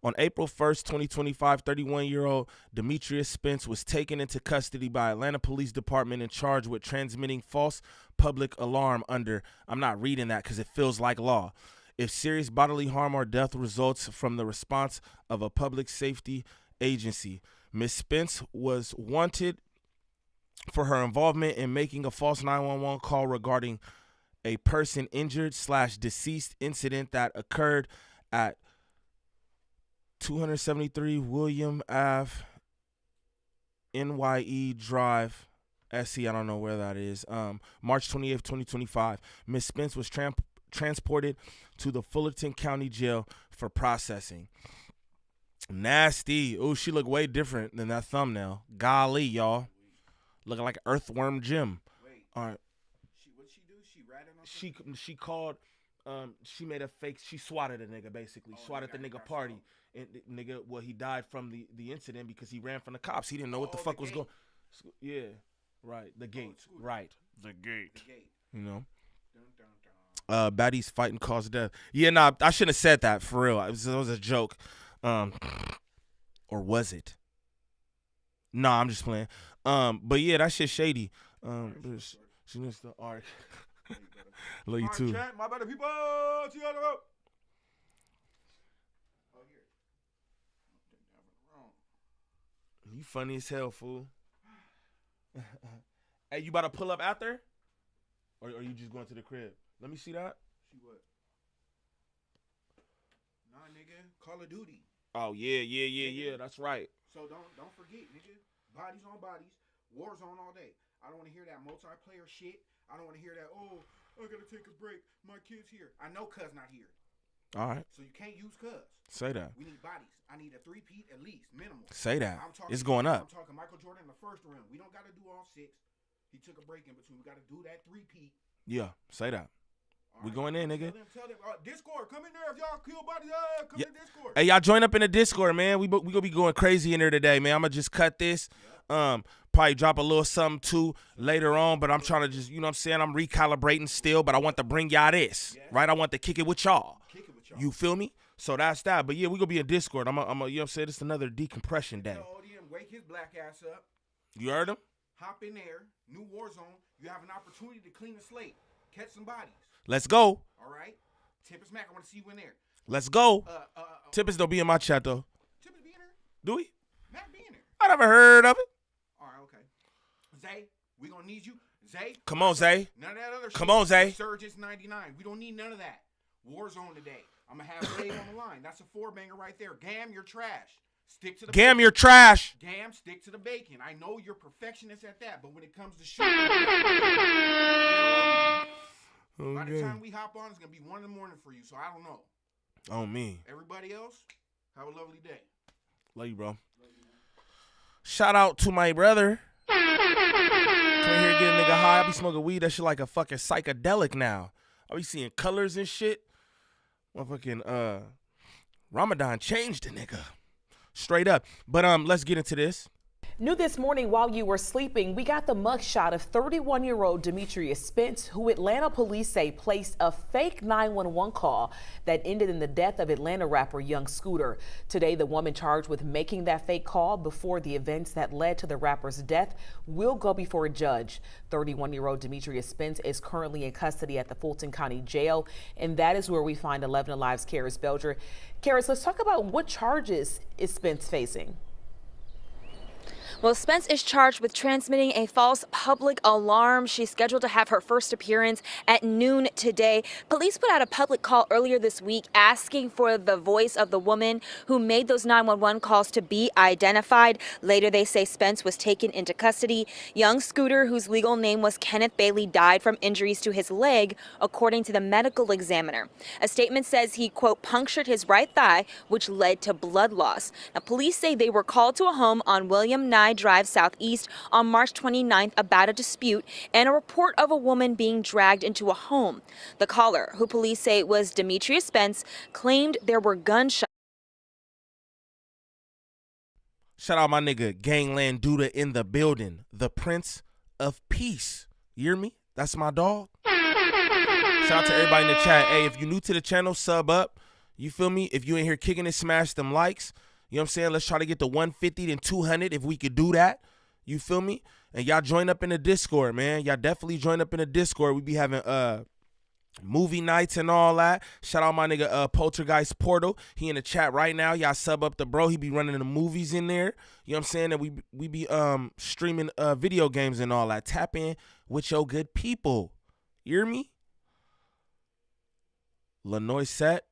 On April 1st, 2025, 31-year-old Demetrius Spence was taken into custody by Atlanta Police Department and charged with transmitting false public alarm under, I'm not reading that because it feels like law, if serious bodily harm or death results from the response of a public safety agency. Ms. Spence was wanted for her involvement in making a false 911 call regarding a person injured/deceased incident that occurred at 273 William Ave, NYE Drive, SC, I don't know where that is, March 28th, 2025. Ms. Spence was transported to the Fullerton County Jail for processing. Nasty. Oh, she looked way different than that thumbnail. Golly, y'all. Looking like Earthworm Jim. Wait. All right. What did she do? She ratted on She called, she made a fake, she swatted a nigga, basically. Swatted the nigga party. And nigga, well, he died from the incident because he ran from the cops. He didn't know what the fuck was going. Yeah, right. The gate, right. The gate. You know. Baddies fighting cause death. Yeah, nah, I shouldn't have said that for real. It was a joke. Or was it? Nah, I'm just playing. But yeah, that shit shady. She missed the arc. Love you too. Chat, my better people. See you on the road. You funny as hell, fool. Hey, you about to pull up after? Or are you just going to the crib? Let me see that. See what? Nah, nigga. Call of Duty. Oh, yeah. That's right. So don't forget, nigga. Bodies on bodies. Warzone all day. I don't want to hear that multiplayer shit. I don't want to hear that, oh, I got to take a break. My kid's here. I know cuz not here. All right. So you can't use cuz. Say that. We need bodies. I need a 3-peat at least, minimum. Say that. I'm talking, It's going up. I'm talking Michael Jordan in the first round. We don't got to do all 6. He took a break in between. We got to do that 3-peat. Yeah, say that. We going in, nigga. Tell them, Discord, come in there if y'all kill bodies. Come in Discord. Hey, y'all join up in the Discord, man. We gonna be going crazy in there today, man. I'm gonna just cut this. Probably drop a little something too later on, but I'm trying to just, you know what I'm saying? I'm recalibrating still, but I want to bring y'all this, right? I want to kick it with y'all. You feel me? So that's that. But yeah, we gonna be in Discord. I'm a, you know what I'm saying? It's another decompression day. Wake his black ass up. You heard him? Hop in there. New war zone. You have an opportunity to clean the slate. Catch some bodies. Let's go. All right. Tempest Mac, I want to see you in there. Let's go. Tempest don't be in my chat though. Tempest be in there? Do we? Mac be in there. I never heard of it. All right, okay. Zay, we gonna need you. Zay. Come on, Zay. None of that other shit. Come on, Zay. Surgeons 99. We don't need none of that. War zone today. I'm gonna have Blade on the line. That's a 4-banger right there. Gam, you're trash. Stick to the Gam, bacon. you're trash. Gam, stick to the bacon. I know you're perfectionist at that, but when it comes to shooting, by the time we hop on, it's gonna be 1 in the morning for you. So I don't know. On me. Everybody else, have a lovely day. Love you, bro. Shout out to my brother. Come in here, get a nigga high. I be smoking weed. That shit like a fucking psychedelic now. I be seeing colors and shit. Motherfucking Ramadan changed the nigga. Straight up. But let's get into this. New this morning while you were sleeping, we got the mugshot of 31-year-old Demetrius Spence, who Atlanta police say placed a fake 911 call that ended in the death of Atlanta rapper Young Scooter. Today, the woman charged with making that fake call before the events that led to the rapper's death will go before a judge. 31-year-old Demetrius Spence is currently in custody at the Fulton County Jail, and that is where we find 11 Alive's Karis Belger. Karis, let's talk about what charges is Spence facing. Well, Spence is charged with transmitting a false public alarm. She's scheduled to have her first appearance at noon today. Police put out a public call earlier this week asking for the voice of the woman who made those 911 calls to be identified. Later, they say Spence was taken into custody. Young Scooter, whose legal name was Kenneth Bailey, died from injuries to his leg, according to the medical examiner. A statement says he, quote, punctured his right thigh, which led to blood loss. Now, police say they were called to a home on William Nye Drive Southeast on March 29th about a dispute and a report of a woman being dragged into a home. The caller, who police say was Demetrius Spence, claimed there were gunshots. Shout out my nigga Gangland Duda in the building, the Prince of Peace. You hear me? That's my dog. Shout out to everybody in the chat. Hey, if you're new to the channel, sub up. You feel me? If you in here kicking it, smash them likes. You know what I'm saying? Let's try to get to 150 then 200 if we could do that. You feel me? And y'all join up in the Discord, man. Y'all definitely join up in the Discord. We be having movie nights and all that. Shout out my nigga Poltergeist Portal. He in the chat right now. Y'all sub up the bro. He be running the movies in there. You know what I'm saying? And we be streaming video games and all that. Tap in with your good people. You hear me? Lanoy Set.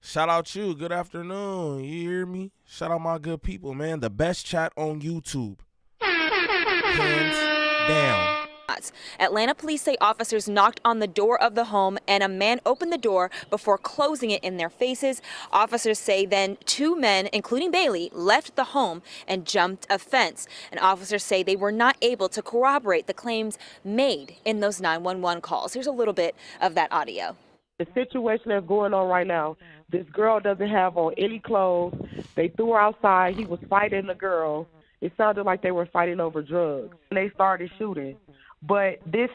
Shout out you. Good afternoon. You hear me? Shout out my good people, man. The best chat on YouTube. Hands down. Atlanta police say officers knocked on the door of the home and a man opened the door before closing it in their faces. Officers say then 2 men, including Bailey, left the home and jumped a fence. And officers say they were not able to corroborate the claims made in those 911 calls. Here's a little bit of that audio. The situation that's going on right now, this girl doesn't have on any clothes. They threw her outside. He was fighting the girl. It sounded like they were fighting over drugs. And they started shooting. But the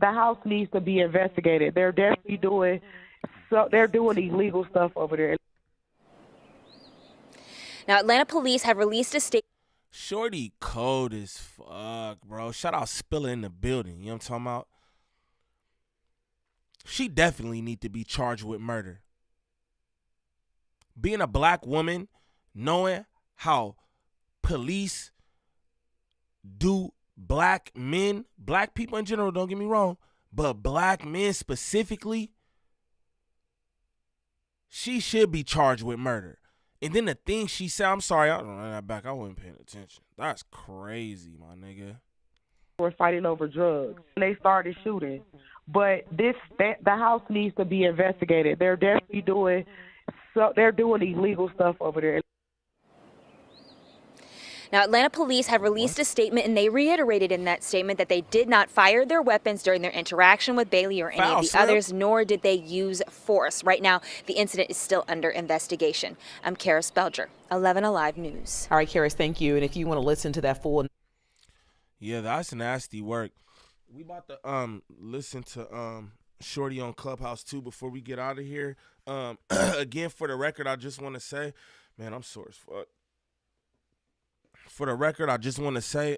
house needs to be investigated. They're definitely doing illegal stuff over there. Now, Atlanta police have released a statement. Shorty cold as fuck, bro. Shout out Spiller in the building. You know what I'm talking about? She definitely need to be charged with murder. Being a black woman, knowing how police do black men, black people in general, don't get me wrong, but black men specifically, she should be charged with murder. And then the thing she said, I'm sorry, I don't know that back. I wasn't paying attention. That's crazy, my nigga. We're fighting over drugs. And they started shooting. But the house needs to be investigated. They're definitely doing they're doing illegal stuff over there. Now, Atlanta police have released a statement, and they reiterated in that statement that they did not fire their weapons during their interaction with Bailey or any of the others, nor did they use force. Right now, the incident is still under investigation. I'm Karis Belger, 11 Alive News. All right, Karis, thank you. And if you want to listen to that full... Yeah, that's nasty work. We about to listen to Shorty on Clubhouse too before we get out of here. Again, for the record, I just want to say, man, I'm sore as fuck. For the record, I just want to say,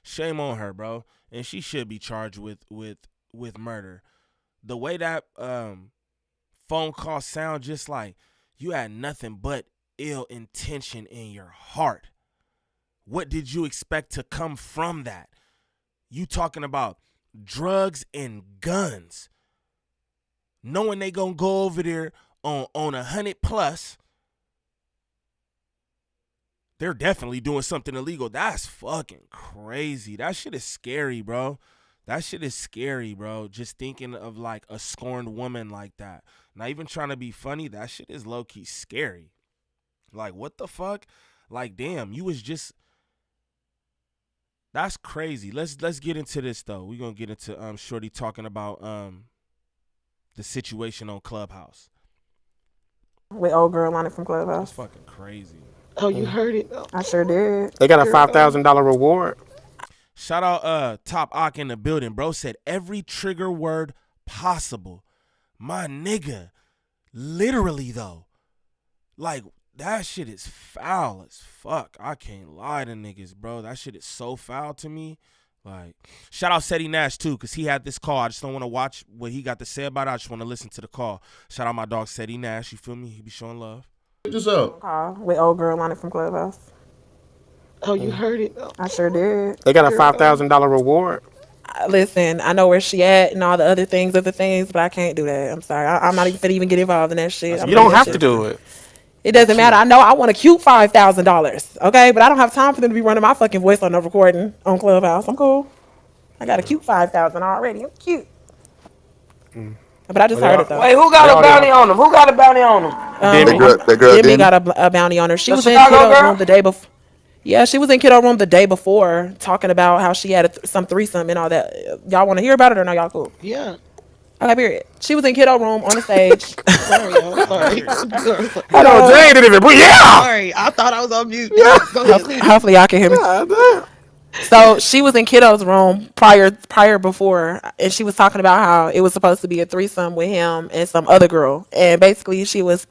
shame on her, bro, and she should be charged with murder. The way that phone call sound, just like you had nothing but ill intention in your heart. What did you expect to come from that? You talking about drugs and guns, knowing they gonna go over there on 100+. They're definitely doing something illegal. That's fucking crazy. That shit is scary, bro. That shit is scary, bro. Just thinking of like a scorned woman like that. Not even trying to be funny. That shit is low-key scary. Like, what the fuck? Like, damn, you was just... That's crazy. Let's get into this, though. We're going to get into Shorty talking about the situation on Clubhouse. With old girl on it from Clubhouse. That's fucking crazy. Oh, you heard it? I sure did. They got a $5,000 reward. Shout out Top Ock in the building. Bro said every trigger word possible. My nigga. Literally, though. Like, that shit is foul as fuck. I can't lie to niggas, bro. That shit is so foul to me. Like, shout out Seti Nash, too, because he had this call. I just don't want to watch what he got to say about it. I just want to listen to the call. Shout out my dog Seti Nash. You feel me? He be showing love. What's up? With old girl on it from Clubhouse. Oh, you heard it? I sure did. They got a $5,000 reward. Listen, I know where she at and all the other things, but I can't do that. I'm sorry. I'm not even finna even get involved in that shit. You don't have to do it. It doesn't matter. I know I want a cute $5,000, okay? But I don't have time for them to be running my fucking voice on the recording on Clubhouse. I'm cool. I got a cute $5,000 already. I'm cute. But I just heard it, though. Wait, who got a bounty on him? Who got a bounty on him? Demi got a bounty on her. She was in Kiddo room the day before. Yeah, she was in Kiddo room the day before talking about how she had some threesome and all that. Y'all want to hear about it or no? Y'all cool? Yeah. Okay, period. She was in Kiddo room on the stage. Sorry, y'all. Sorry. Hold on, Jay didn't even breathe. Yeah. Sorry, I thought I was on mute. Yeah. Go ahead. Hopefully y'all can hear me. So she was in Kiddo's room prior before, and she was talking about how it was supposed to be a threesome with him and some other girl, and basically she was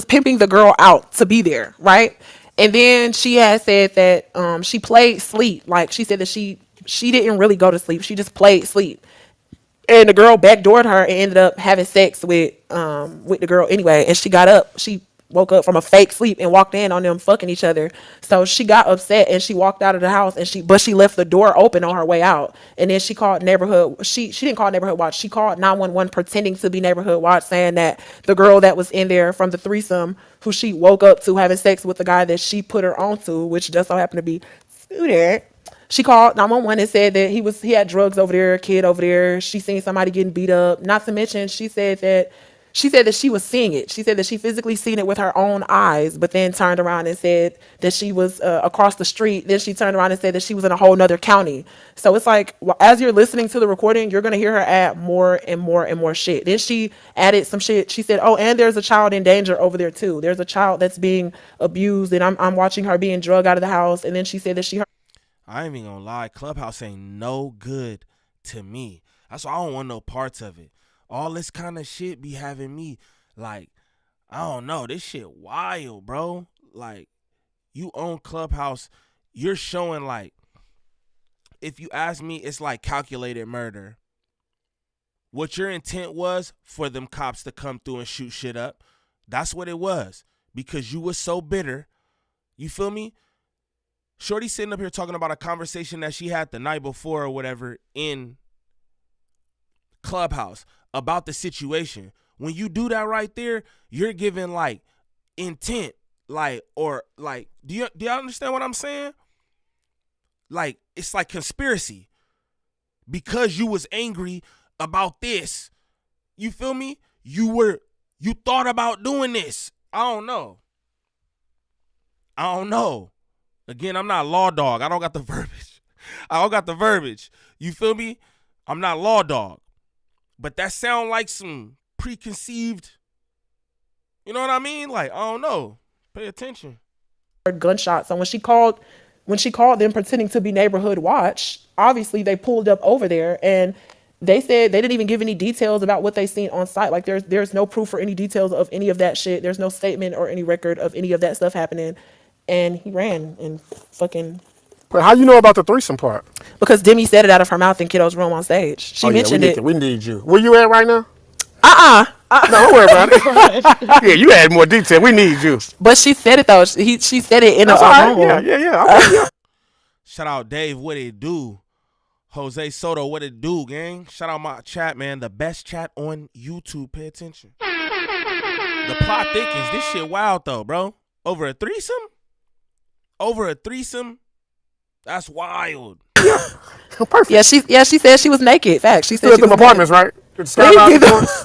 pimping the girl out to be there, right? And then she had said that she played sleep, like she said that she didn't really go to sleep, she just played sleep, and the girl backdoored her and ended up having sex with the girl anyway, and she got up, she woke up from a fake sleep and walked in on them fucking each other. So she got upset and she walked out of the house and she left the door open on her way out. And then she called neighborhood. She didn't call neighborhood watch. She called 911 pretending to be neighborhood watch, saying that the girl that was in there from the threesome, who she woke up to having sex with the guy that she put her on to, which just so happened to be Scooter. She called 911 and said that he had drugs over there, a kid over there. She seen somebody getting beat up. Not to mention, she said that she was seeing it. She said that she physically seen it with her own eyes, but then turned around and said that she was across the street. Then she turned around and said that she was in a whole nother county. So it's like, as you're listening to the recording, you're going to hear her add more and more and more shit. Then she added some shit. She said, oh, and there's a child in danger over there too. There's a child that's being abused, and I'm watching her being drugged out of the house. And then she said that she heard. I ain't even gonna lie. Clubhouse ain't no good to me. That's why I don't want no parts of it. All this kind of shit be having me like, I don't know, this shit wild, bro. Like, you own Clubhouse, you're showing, like, if you ask me, it's like calculated murder. What your intent was for them cops to come through and shoot shit up, that's what it was. Because you was so bitter, you feel me? Shorty sitting up here talking about a conversation that she had the night before or whatever in Clubhouse about the situation. When you do that right there, you're giving like intent, like, or like, do y'all understand what I'm saying? Like, it's like conspiracy. Because you was angry about this, you feel me? You thought about doing this, I don't know. Again, I'm not law dog. I don't got the verbiage. You feel me? I'm not law dog. But that sound like some preconceived, you know what I mean? Like, I don't know. Pay attention. Gunshots. So when she called them pretending to be neighborhood watch, obviously they pulled up over there and they said they didn't even give any details about what they seen on site. Like there's no proof or any details of any of that shit. There's no statement or any record of any of that stuff happening. And he ran and fucking. But how you know about the threesome part? Because Demi said it out of her mouth in Kiddo's room on stage. She mentioned it. We need you. Where you at right now? No, don't worry about it. Yeah, you add more detail. We need you. But she said it though. She said it in a room. Yeah. Shout out Dave, what it do? Jose Soto, what it do, gang? Shout out my chat, man. The best chat on YouTube. Pay attention. The plot thickens. This shit wild though, bro. Over a threesome? That's wild. Perfect. Yeah, she said she was naked. Fact. She said Still she at was them apartments, right?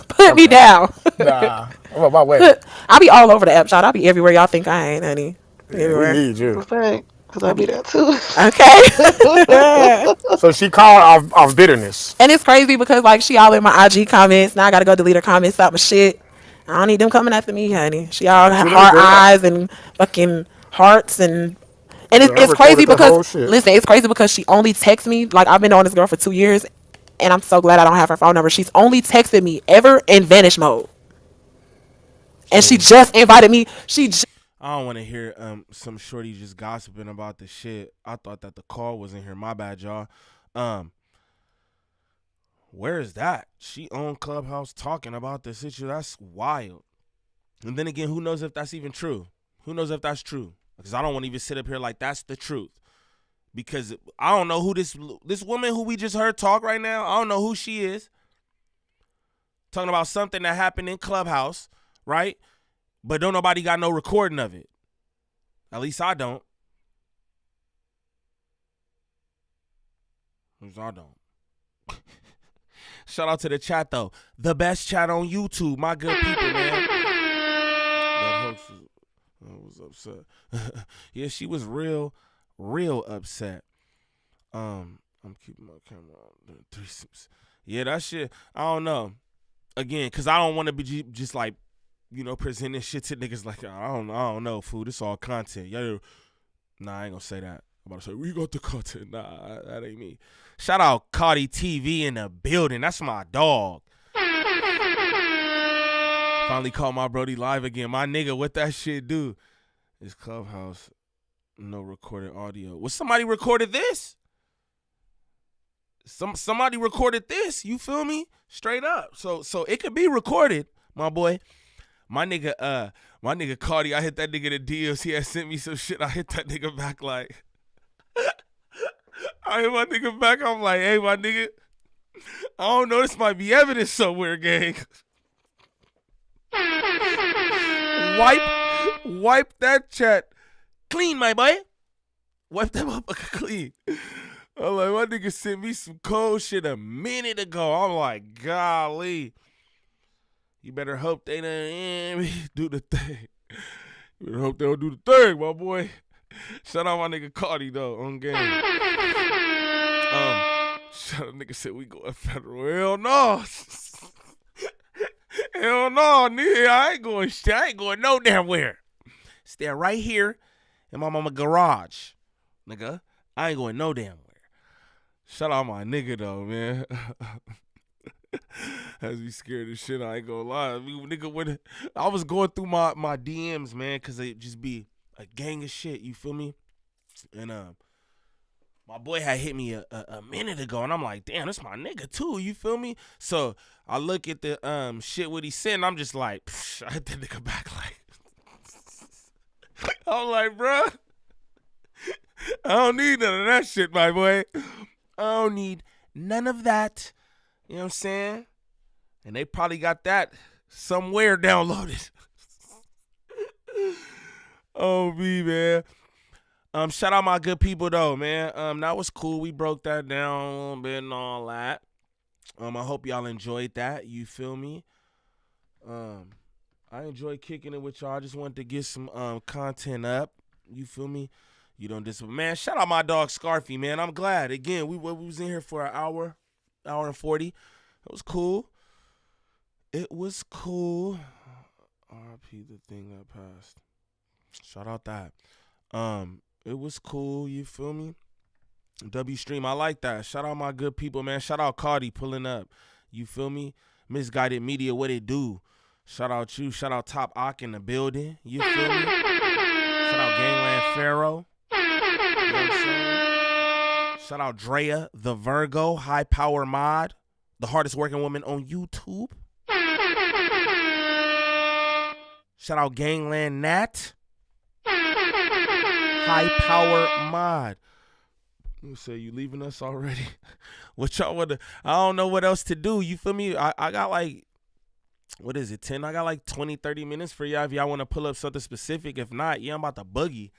Put me down. Nah, I'm on my way. I'll be all over the app, y'all. I'll be everywhere y'all think I ain't, honey. Everywhere. We need you. Because I'll be there too. Okay. So she called off bitterness. And it's crazy because like she all in my IG comments. Now I gotta go delete her comments out my shit. I don't need them coming after me, honey. She all have hard eyes and fucking hearts and it's crazy because listen, it's crazy because she only texts me. Like I've been on this girl for 2 years and I'm so glad I don't have her phone number. She's only texted me ever in vanish mode. And she just invited me. I don't want to hear some shorty just gossiping about the shit. I thought that the call was in here. My bad, y'all. Where is that? She on Clubhouse talking about the situation. That's wild. And then again, who knows if that's even true? Who knows if that's true? Because I don't want to even sit up here like that's the truth. Because I don't know who this woman who we just heard talk right now, I don't know who she is. Talking about something that happened in Clubhouse, right? But don't nobody got no recording of it. At least I don't. At least I don't. Shout out to the chat, though. The best chat on YouTube. My good people, man. That host was upset. Yeah, she was real upset. I'm keeping my camera on. Yeah, that shit, I don't know. Again, because I don't want to be just like, you know, presenting shit to niggas like, I don't know, fool. This all content. Nah, I ain't gonna say that. I'm about to say, we got the content. Nah, that ain't me. Shout out Cardi TV in the building. That's my dog. Finally caught my Brody live again. My nigga, what that shit do? It's Clubhouse. No recorded audio. Well, somebody recorded this. Somebody recorded this. You feel me? Straight up. So it could be recorded, my boy. My nigga Cardi, I hit that nigga the DMs. He had sent me some shit. I hit that nigga back like, I hit my nigga back. I'm like, hey, my nigga, I don't know. This might be evidence somewhere, gang. Wipe that chat clean, my boy. Wipe that motherfucker clean. I'm like, my nigga sent me some cold shit a minute ago. I'm like, golly. You better hope they don't do the thing. You better hope they don't do the thing, my boy. Shout out my nigga Cardi, though, on game. Shout out nigga said we going federal. Hell no. Hell no, nigga. I ain't going no damn where. Stay right here in my mama garage. Nigga, I ain't going no damn where. Shout out my nigga, though, man. Has me scared as shit. I ain't gonna lie. I mean, nigga, when I was going through my DMs, man, because it just be a gang of shit. You feel me? And my boy had hit me a minute ago, and I'm like, damn, that's my nigga too. You feel me? So I look at the shit what he said, and I'm just like, I hit that nigga back like, I'm like, bro, I don't need none of that shit, my boy. I don't need none of that. You know what I'm saying? And they probably got that somewhere downloaded. Oh, me, man. Shout out my good people, though, man. That was cool. We broke that down a little bit and all that. I hope y'all enjoyed that. You feel me? I enjoy kicking it with y'all. I just wanted to get some content up. You feel me? You don't dis man. Shout out my dog Scarfy, man. I'm glad. Again, we was in here for an hour and 40. It was cool. It was cool. RP the thing that passed. Shout out that. It was cool. You feel me? W Stream, I like that. Shout out my good people, man. Shout out Cardi pulling up. You feel me? Misguided Media, what it do? Shout out you. Shout out Top Ock in the building. You feel me? Shout out Gangland Pharaoh. You know what I'm saying? Shout out Drea, the Virgo, high power mod, the hardest working woman on YouTube. Shout out Gangland Nat, high power mod. You say you leaving us already? What y'all want to? I don't know what else to do. You feel me? I got like, what is it, 10? I got like 20, 30 minutes for y'all if y'all want to pull up something specific. If not, yeah, I'm about to boogie.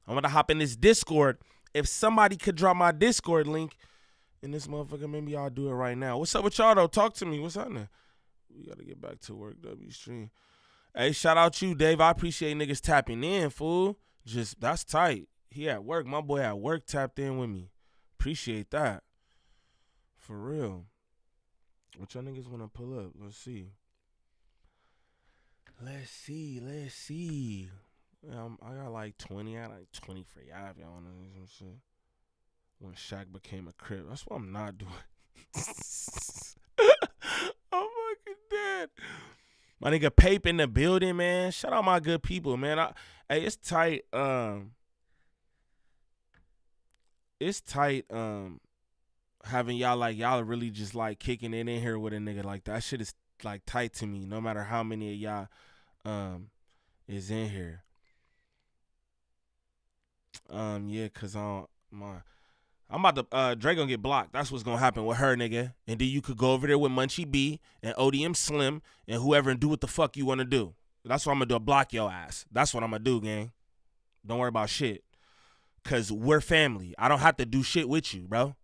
I'm going to hop in this Discord. If somebody could drop my Discord link in this motherfucker, maybe I'll do it right now. What's up with y'all, though? Talk to me. What's happening? We got to get back to work, W Stream. Hey, shout out you, Dave. I appreciate niggas tapping in, fool. Just, that's tight. He at work. My boy at work tapped in with me. Appreciate that. For real. What y'all niggas want to pull up? Let's see. Let's see. I got like 20. I got like 20 for y'all if y'all want to do some shit. When Shaq became a Crip. That's what I'm not doing. I'm fucking dead. My nigga Pape in the building, man. Shout out my good people, man. Hey, it's tight. It's tight. Having y'all really just like kicking it in here with a nigga like that. That shit is like tight to me. No matter how many of y'all is in here. Yeah, cause I'm about to Dre gonna get blocked. That's what's gonna happen with her, nigga. And then you could go over there with Munchie B and ODM Slim and whoever and do what the fuck you wanna do. That's what I'm gonna do. Block your ass. That's what I'm gonna do, gang. Don't worry about shit. Cause we're family. I don't have to do shit with you, bro.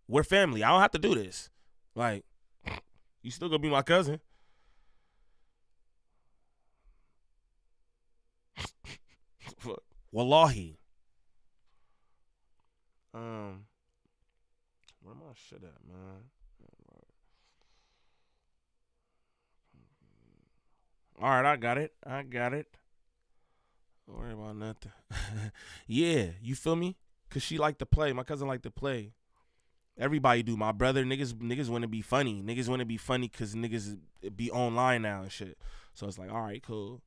We're family. I don't have to do this. Like, you still gonna be my cousin. Wallahi. Where my shit at, man? All right, I got it. Don't worry about nothing. Yeah, you feel me? Cause she like to play. My cousin like to play. Everybody do. My brother, niggas want to be funny. Niggas want to be funny cause niggas be online now and shit. So it's like, all right, cool.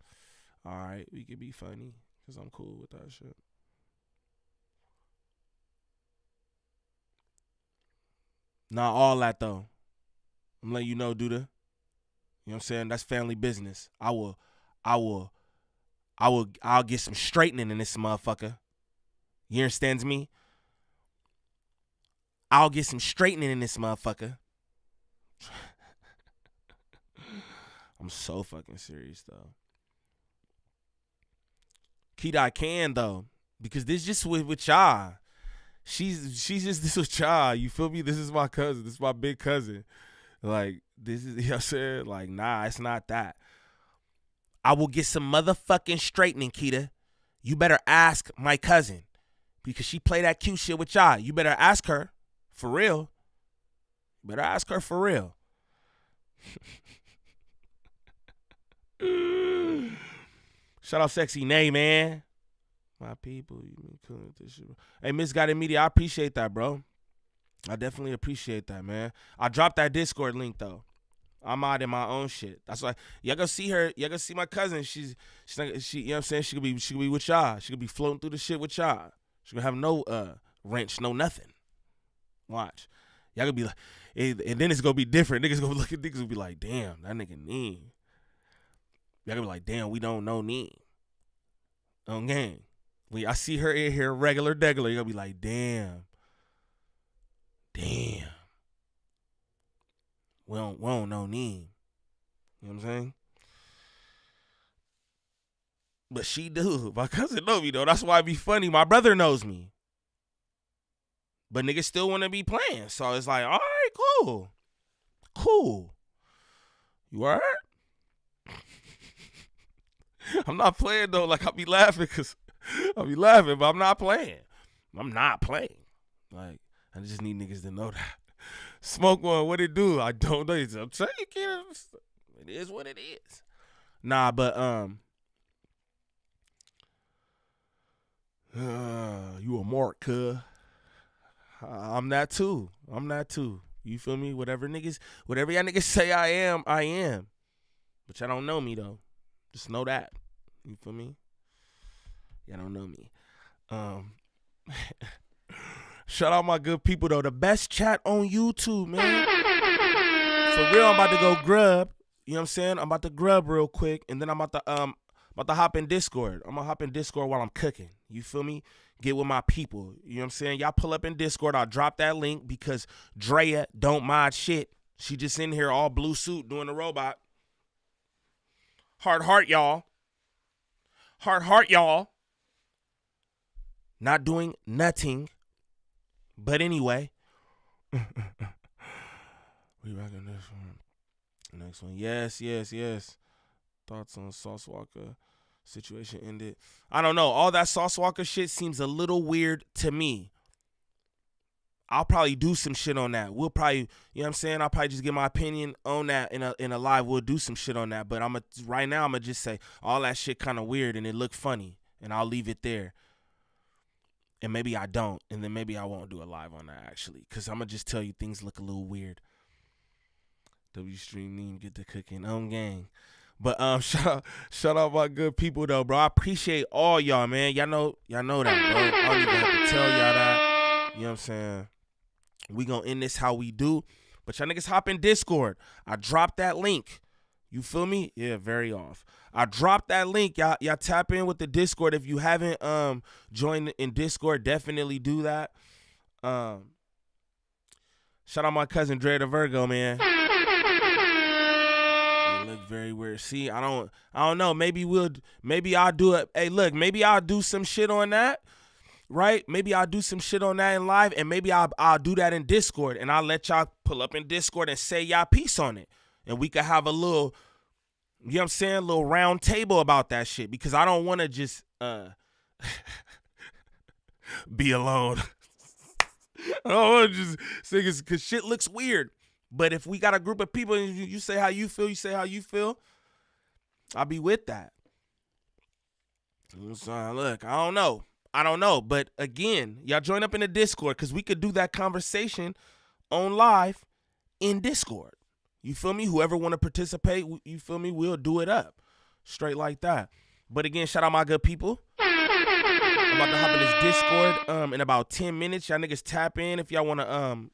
All right, we could be funny cause I'm cool with that shit. Not all that though. I'm letting you know, Duda. You know what I'm saying? That's family business. I'll get some straightening in this motherfucker. You understand me? I'll get some straightening in this motherfucker. I'm so fucking serious though. Keita, I can though, because this just with y'all. She's just this with y'all. You feel me? This is my cousin. This is my big cousin. Like, this is, you know what I'm saying? Like, nah, it's not that. I will get some motherfucking straightening, Keita. You better ask my cousin. Because she play that cute shit with y'all. You better ask her. For real. You better ask her for real. Shout out Sexy Nay, man. My people, you been cool with this shit. Hey, Misguided Media, I appreciate that, bro. I definitely appreciate that, man. I dropped that Discord link though. I'm out in my own shit. That's why y'all gonna see her. Y'all gonna see my cousin. She, you know what I'm saying? She could be with y'all. She could be floating through the shit with y'all. She gonna have no wrench, no nothing. Watch. Y'all gonna be like, and then it's gonna be different. Niggas gonna look at niggas and be like, damn, that nigga Niem. Y'all gonna be like, damn, we don't know Niem. On game. When I see her in here regular, you're gonna be like, damn. We don't know Niem. You know what I'm saying? But she do. My cousin know me though. That's why it be funny. My brother knows me. But niggas still want to be playing. So it's like, all right, cool. You all right? I'm not playing though. Like I be laughing but I'm not playing. I'm not playing. Like I just need niggas to know that. Smoke one, what it do? I don't know. I'm saying you can't. It is what it is. Nah, but you a mark, cuh. I'm that too. You feel me? Whatever y'all niggas say I am. But y'all don't know me though. Just know that. You feel me? Y'all don't know me. Shout out my good people though. The best chat on YouTube, man. For real, I'm about to go grub. You know what I'm saying? I'm about to grub real quick, and then I'm about to hop in Discord. I'm gonna hop in Discord while I'm cooking. You feel me? Get with my people. You know what I'm saying? Y'all pull up in Discord. I'll drop that link because Drea don't mod shit. She just in here all blue suit doing the robot. Heart, y'all. Heart, y'all. Not doing nothing. But anyway. We rocking this one. Next one. Yes. Thoughts on Sauce Walker situation ended. I don't know. All that Sauce Walker shit seems a little weird to me. I'll probably do some shit on that. We'll probably, you know what I'm saying? I'll probably just get my opinion on that in a live. We'll do some shit on that. But right now I'm going to just say all that shit kind of weird and it looked funny. And I'll leave it there. And maybe I don't. And then maybe I won't do a live on that actually. Because I'm going to just tell you things look a little weird. Stream Niem, get the cooking on gang. But shout out my good people though, bro. I appreciate all y'all, man. Y'all know that, bro. I don't even have to tell y'all that. You know what I'm saying? We gonna end this how we do. But y'all niggas hop in Discord. I dropped that link. You feel me? Yeah, very off. I dropped that link. Y'all tap in with the Discord. If you haven't joined in Discord, definitely do that. Shout out my cousin Dre the Virgo, man. It look very weird. See, I don't know. Maybe I'll do it. Hey, look, maybe I'll do some shit on that. Right? Maybe I'll do some shit on that in live, and maybe I'll do that in Discord, and I'll let y'all pull up in Discord and say y'all piece on it. And we could have a little, you know what I'm saying, a little round table about that shit, because I don't want to just be alone. I don't want to just say because shit looks weird. But if we got a group of people and you say how you feel, I'll be with that. So, look, I don't know. But again, y'all join up in the Discord because we could do that conversation on live in Discord. You feel me? Whoever want to participate, you feel me? We'll do it up. Straight like that. But again, shout out my good people. I'm about to hop in this Discord in about 10 minutes. Y'all niggas tap in if y'all want to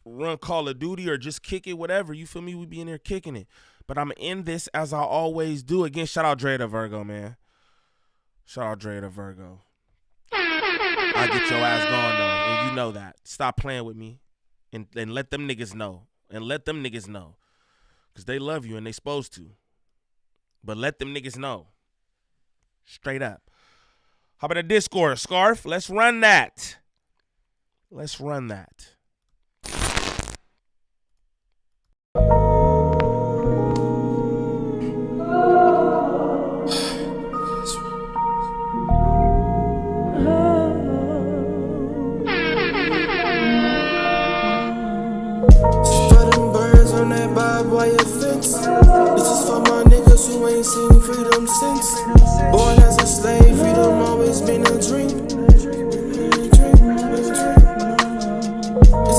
run Call of Duty or just kick it, whatever. You feel me? We be in there kicking it. But I'm going to end this as I always do. Again, shout out Dre the Virgo, man. Shout out Dre the Virgo. I get your ass gone, though, and you know that. Stop playing with me and let them niggas know. And let them niggas know. Because they love you and they supposed to. But let them niggas know. Straight up. How about a Discord, Scarf? Let's run that. Wire fence. This is for my niggas who ain't seen freedom since. Born as a slave, freedom always been a dream. This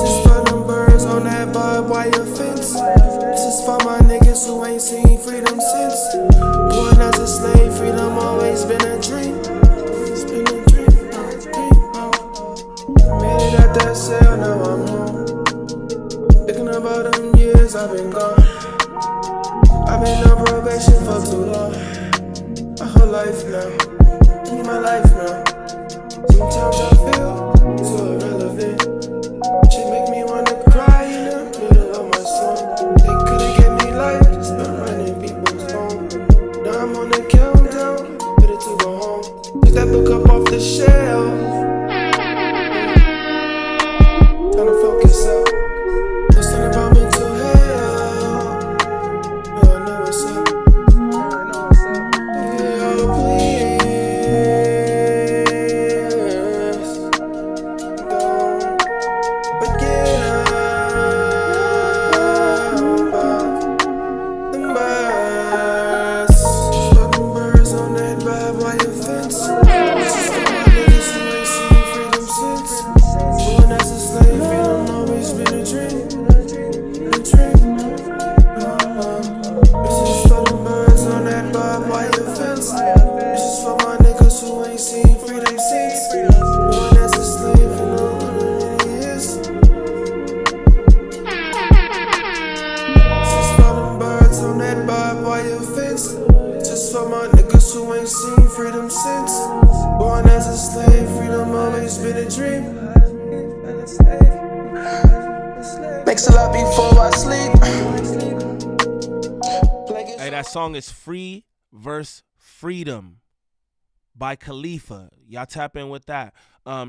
is for them birds on that barbed wire fence. This is for my niggas who ain't seen freedom since. Born as a slave, freedom always been a dream. Made it out that cell, now I'm home. Thinking about them years I've been gone. I've been on probation for too long. My whole life now, in my life now. Sometimes I feel so irrelevant. She make me wanna cry in the middle of my song. They could've gave me life just by running people's home. Now I'm on the countdown, ready to go home. Took that book up off the shelf. Time to focus up. Let's talk about mental health. I know what's up. all my niggas who ain't seen freedom since. Born as a slave, freedom always been a dream. Makes a lot before I sleep. Hey, that song is Free Verse Freedom by Khalifa. Y'all tap in with that.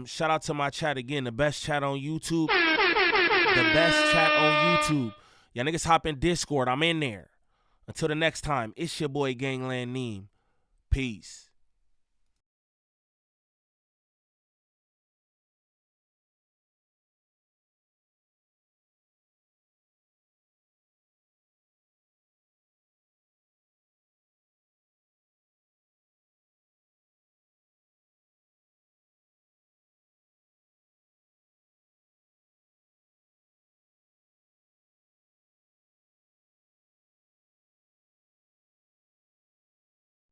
Shout out to my chat again, the best chat on YouTube. The best chat on YouTube. Y'all niggas hop in Discord. I'm in there. Until the next time, it's your boy Gvnglvnd Niem. Peace.